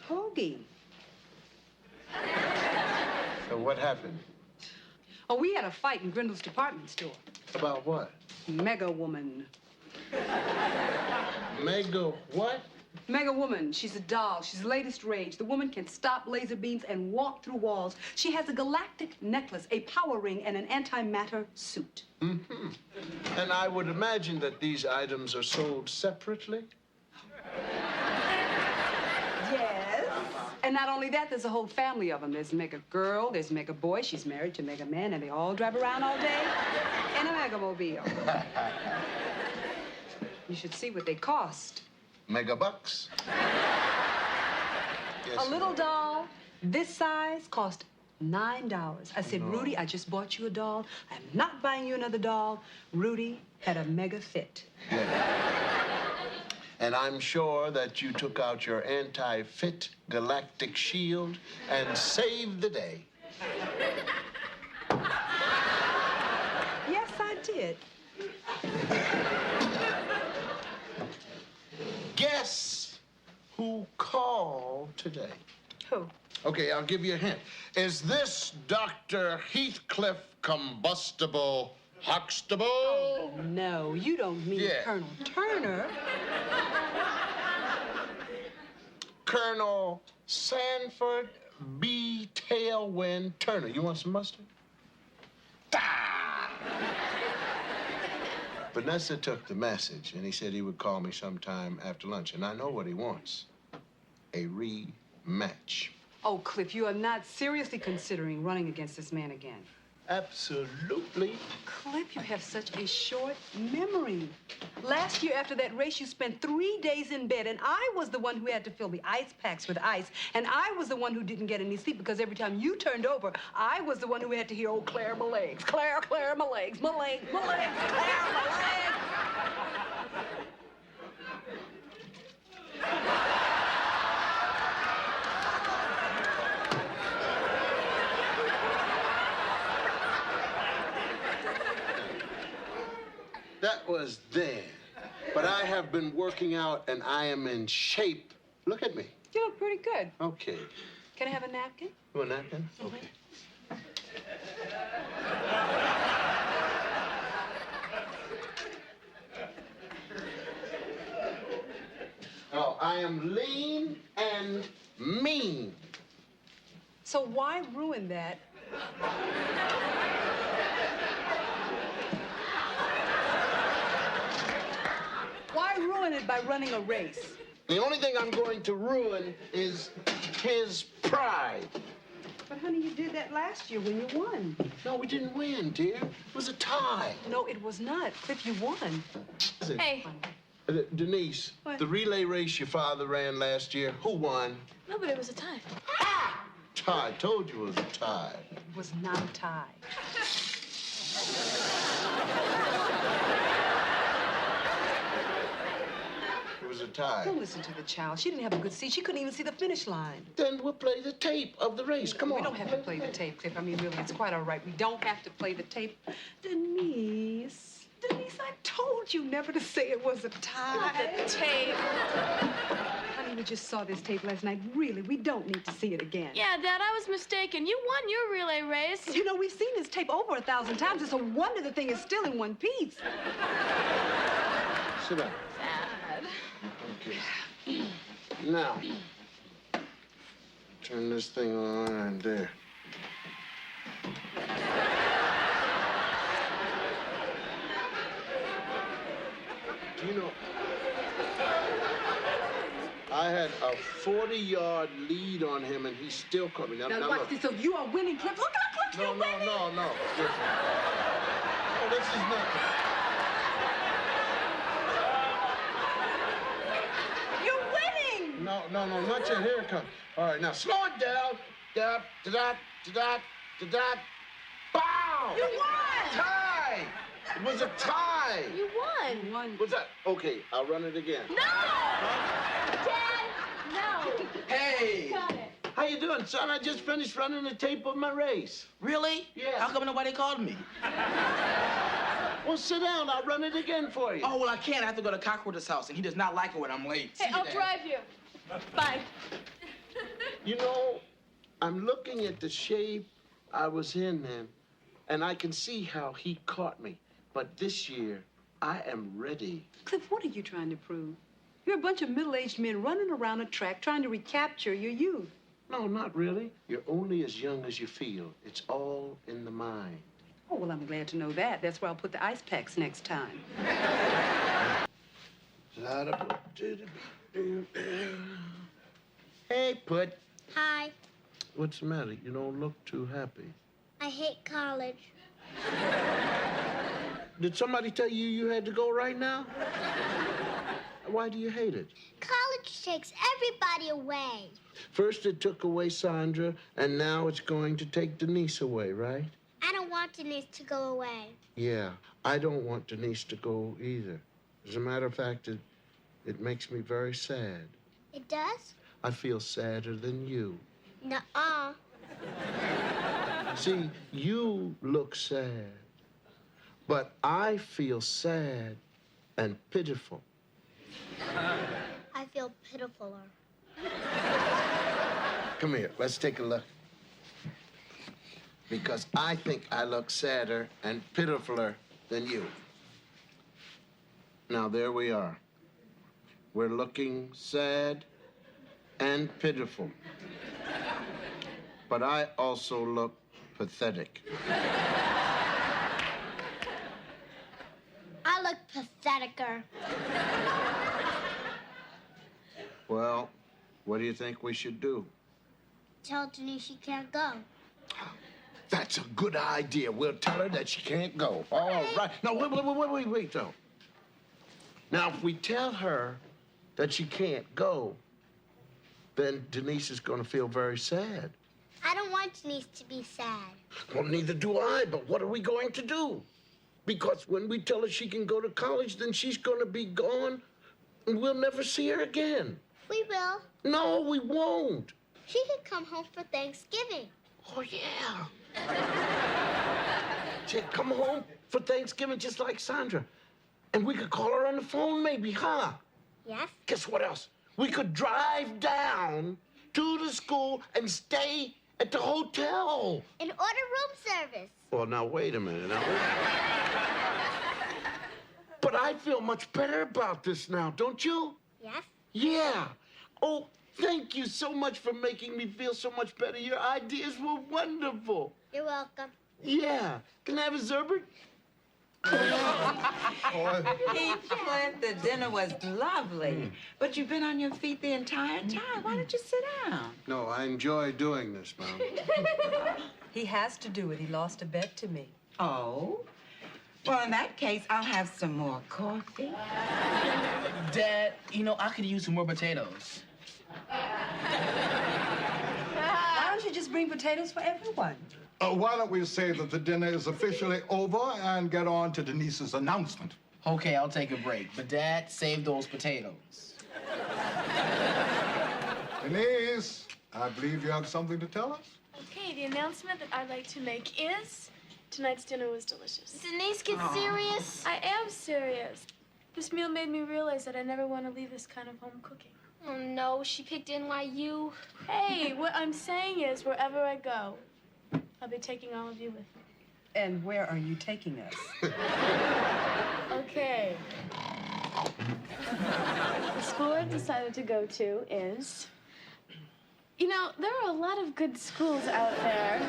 Hoagie. So what happened? Oh, we had a fight in Grindle's department store. About what? Mega Woman. Mega what? Mega Woman. She's a doll. She's the latest rage. The woman can stop laser beams and walk through walls. She has a galactic necklace, a power ring, and an antimatter suit. Mm-hmm. And I would imagine that these items are sold separately? Yes. And not only that, there's a whole family of them. There's Mega Girl, there's Mega Boy. She's married to Mega Man, and they all drive around all day in a Megamobile. You should see what they cost. Megabucks? Yes, A little doll this size cost $9. I said, Rudy, I just bought you a doll. I'm not buying you another doll. Rudy had a mega fit. And I'm sure that you took out your anti-fit galactic shield and saved the day. Yes, I did. Guess who called today? Who? Okay, I'll give you a hint. Is this Dr. Heathcliff Combustible Huxtable? Oh, no, you don't mean Yeah. Colonel Turner. Colonel Sanford B. Tailwind Turner. You want some mustard? Vanessa took the message, and he said he would call me sometime after lunch. And I know what he wants. A rematch. Oh, Cliff, you are not seriously considering running against this man again. Absolutely. Cliff, you have such a short memory. Last year after that race, you spent 3 days in bed, and I was the one who had to fill the ice packs with ice, and I was the one who didn't get any sleep because every time you turned over, I was the one who had to hear, oh, Claire, my legs, Claire, Claire, my legs, my legs, my legs, Claire, my legs. That was then. But I have been working out, and I am in shape. Look at me. You look pretty good. Okay. Can I have a napkin? You want a napkin? Okay. Now, I am lean and mean. So why ruin that? Why ruin it by running a race? The only thing I'm going to ruin is his pride. But, honey, you did that last year when you won. No, we didn't win, dear. It was a tie. No, it was not. Cliff, you won. Hey. Denise, What? the relay race your father ran last year, who won? No, but it was a tie. Tie. Told you it was a tie. It was not a tie. It was a tie. Don't listen to the child. She didn't have a good seat. She couldn't even see the finish line. Then we'll play the tape of the race. Come on. We don't have to play the tape, Cliff. I mean, really, it's quite all right. We don't have to play the tape. Denise, I told you never to say it was a tie. Not the tape. Honey, we just saw this tape last night. Really, we don't need to see it again. Yeah, Dad, I was mistaken. You won your relay race. You know, we've seen this tape over 1,000 times. It's a wonder the thing is still in one piece. Sit down. Dad. Okay. Now, turn this thing on and there. Do you know, I had a 40-yard lead on him, and he still caught me. Now look. watch this. So you are winning, Cliff. Look, you're winning. No. No, this is nothing. You're winning. No, not yet. Here it comes. All right, now slow it down. Da da da da da. Bow! You won. Tie. It was a tie. You won. You won. What's that? Okay, I'll run it again. No! Dad, no. Hey! Got it. How you doing, son? I just finished running the tape of my race. Really? Yeah. How come nobody called me? Well, sit down. I'll run it again for you. Oh, well, I can't. I have to go to Cockroach's house, and he does not like it when I'm late. Hey, I'll drive you. Bye. You know, I'm looking at the shape I was in then, and I can see how he caught me. But this year, I am ready. Cliff, what are you trying to prove? You're a bunch of middle-aged men running around a track trying to recapture your youth. No, not really. You're only as young as you feel. It's all in the mind. Oh, well, I'm glad to know that. That's where I'll put the ice packs next time. Hey, Put. Hi. What's the matter? You don't look too happy. I hate college. Did somebody tell you you had to go right now? Why do you hate it? College takes everybody away. First it took away Sandra, and now it's going to take Denise away, right? I don't want Denise to go away. Yeah, I don't want Denise to go either. As a matter of fact, it makes me very sad. It does? I feel sadder than you. Nuh-uh. See, you look sad, but I feel sad and pitiful. I feel pitifuler. Come here, let's take a look. Because I think I look sadder and pitifuler than you. Now, there we are. We're looking sad and pitiful. But I also look pathetic. I look Radiker. Well, what do you think we should do? Tell Denise she can't go. That's a good idea. We'll tell her that she can't go. All right. No, wait, though. Now, if we tell her that she can't go, then Denise is going to feel very sad. I don't want Denise to be sad. Well, neither do I, but what are we going to do? Because when we tell her she can go to college, then she's going to be gone, and we'll never see her again. We will. No, we won't. She could come home for Thanksgiving. Oh, yeah. She'd come home for Thanksgiving just like Sandra. And we could call her on the phone maybe, huh? Yes? Guess what else? We could drive down to the school and stay at the hotel. And order room service. Well, now, wait a minute. But I feel much better about this now, don't you? Yes? Yeah. Oh, thank you so much for making me feel so much better. Your ideas were wonderful. You're welcome. Yeah. Can I have a Zerbert? Flint, the dinner was lovely. But you've been on your feet the entire time. Why don't you sit down? No, I enjoy doing this, Mom. He has to do it. He lost a bet to me. Oh? Well, in that case, I'll have some more coffee. Dad, you know, I could use some more potatoes. Why don't you just bring potatoes for everyone? Why don't we say that the dinner is officially over and get on to Denise's announcement? Okay, I'll take a break. But Dad, save those potatoes. Denise, I believe you have something to tell us. Okay, the announcement that I'd like to make is tonight's dinner was delicious. Denise, get serious. I am serious. This meal made me realize that I never want to leave this kind of home cooking. Oh, no, she picked NYU. Hey, what I'm saying is wherever I go, I'll be taking all of you with me. And where are you taking us? Okay. The school I decided to go to is... You know, there are a lot of good schools out there,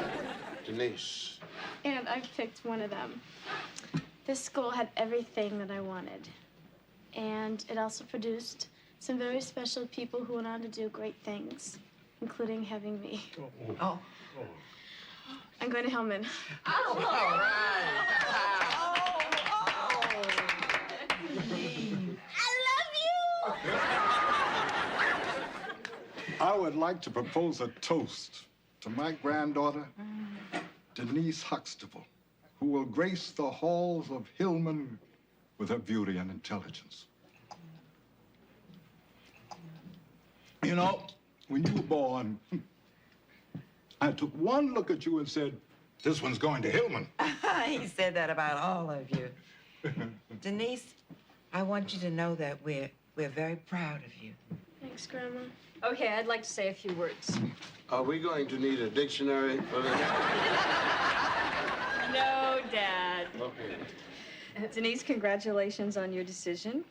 Denise. and I picked one of them. This school had everything that I wanted. And it also produced some very special people who went on to do great things, including having me. Oh. I'm going to Hillman. Oh, all right. I would like to propose a toast to my granddaughter, Denise Huxtable, who will grace the halls of Hillman with her beauty and intelligence. You know, when you were born, I took one look at you and said, this one's going to Hillman. He said that about all of you. Denise, I want you to know that we're very proud of you. Thanks, Grandma. Okay, I'd like to say a few words. Are we going to need a dictionary for this? No, Dad. Okay. Denise, congratulations on your decision.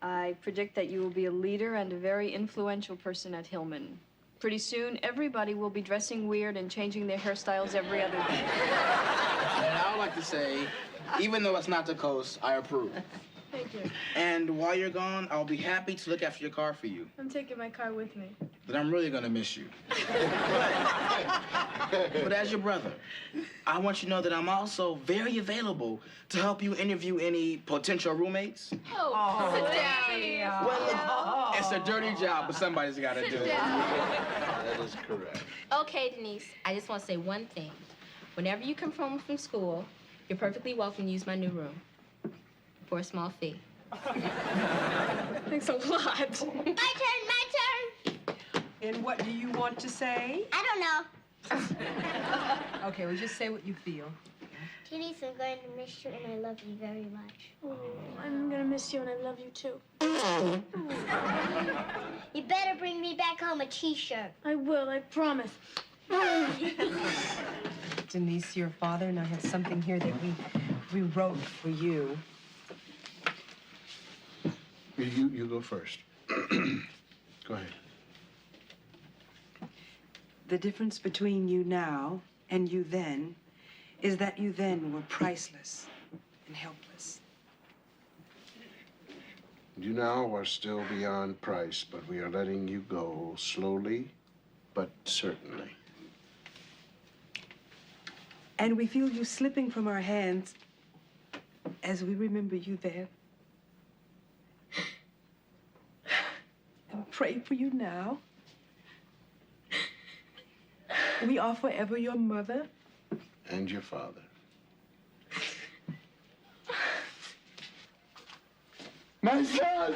I predict that you will be a leader and a very influential person at Hillman. Pretty soon, everybody will be dressing weird and changing their hairstyles every other day. And I would like to say, even though it's not the coast, I approve. Thank you. And while you're gone, I'll be happy to look after your car for you. I'm taking my car with me. But I'm really gonna miss you. But as your brother, I want you to know that I'm also very available to help you interview any potential roommates. Oh, sit down. Well, it's a dirty job, but somebody's gotta do it. That is correct. Okay, Denise, I just want to say one thing. Whenever you come home from school, you're perfectly welcome to use my new room for a small fee. Thanks a lot. My turn, my turn. And what do you want to say? I don't know. Okay, well, just say what you feel. Denise, I'm going to miss you, and I love you very much. Oh, I'm gonna miss you, and I love you too. You better bring me back home a T-shirt. I will, I promise. Denise, your father and I have something here that we wrote for you. You go first. Go ahead. The difference between you now and you then is that you then were priceless and helpless. You now are still beyond price, but we are letting you go slowly but certainly. And we feel you slipping from our hands as we remember you then. And pray for you now. We are forever your mother. And your father. My son!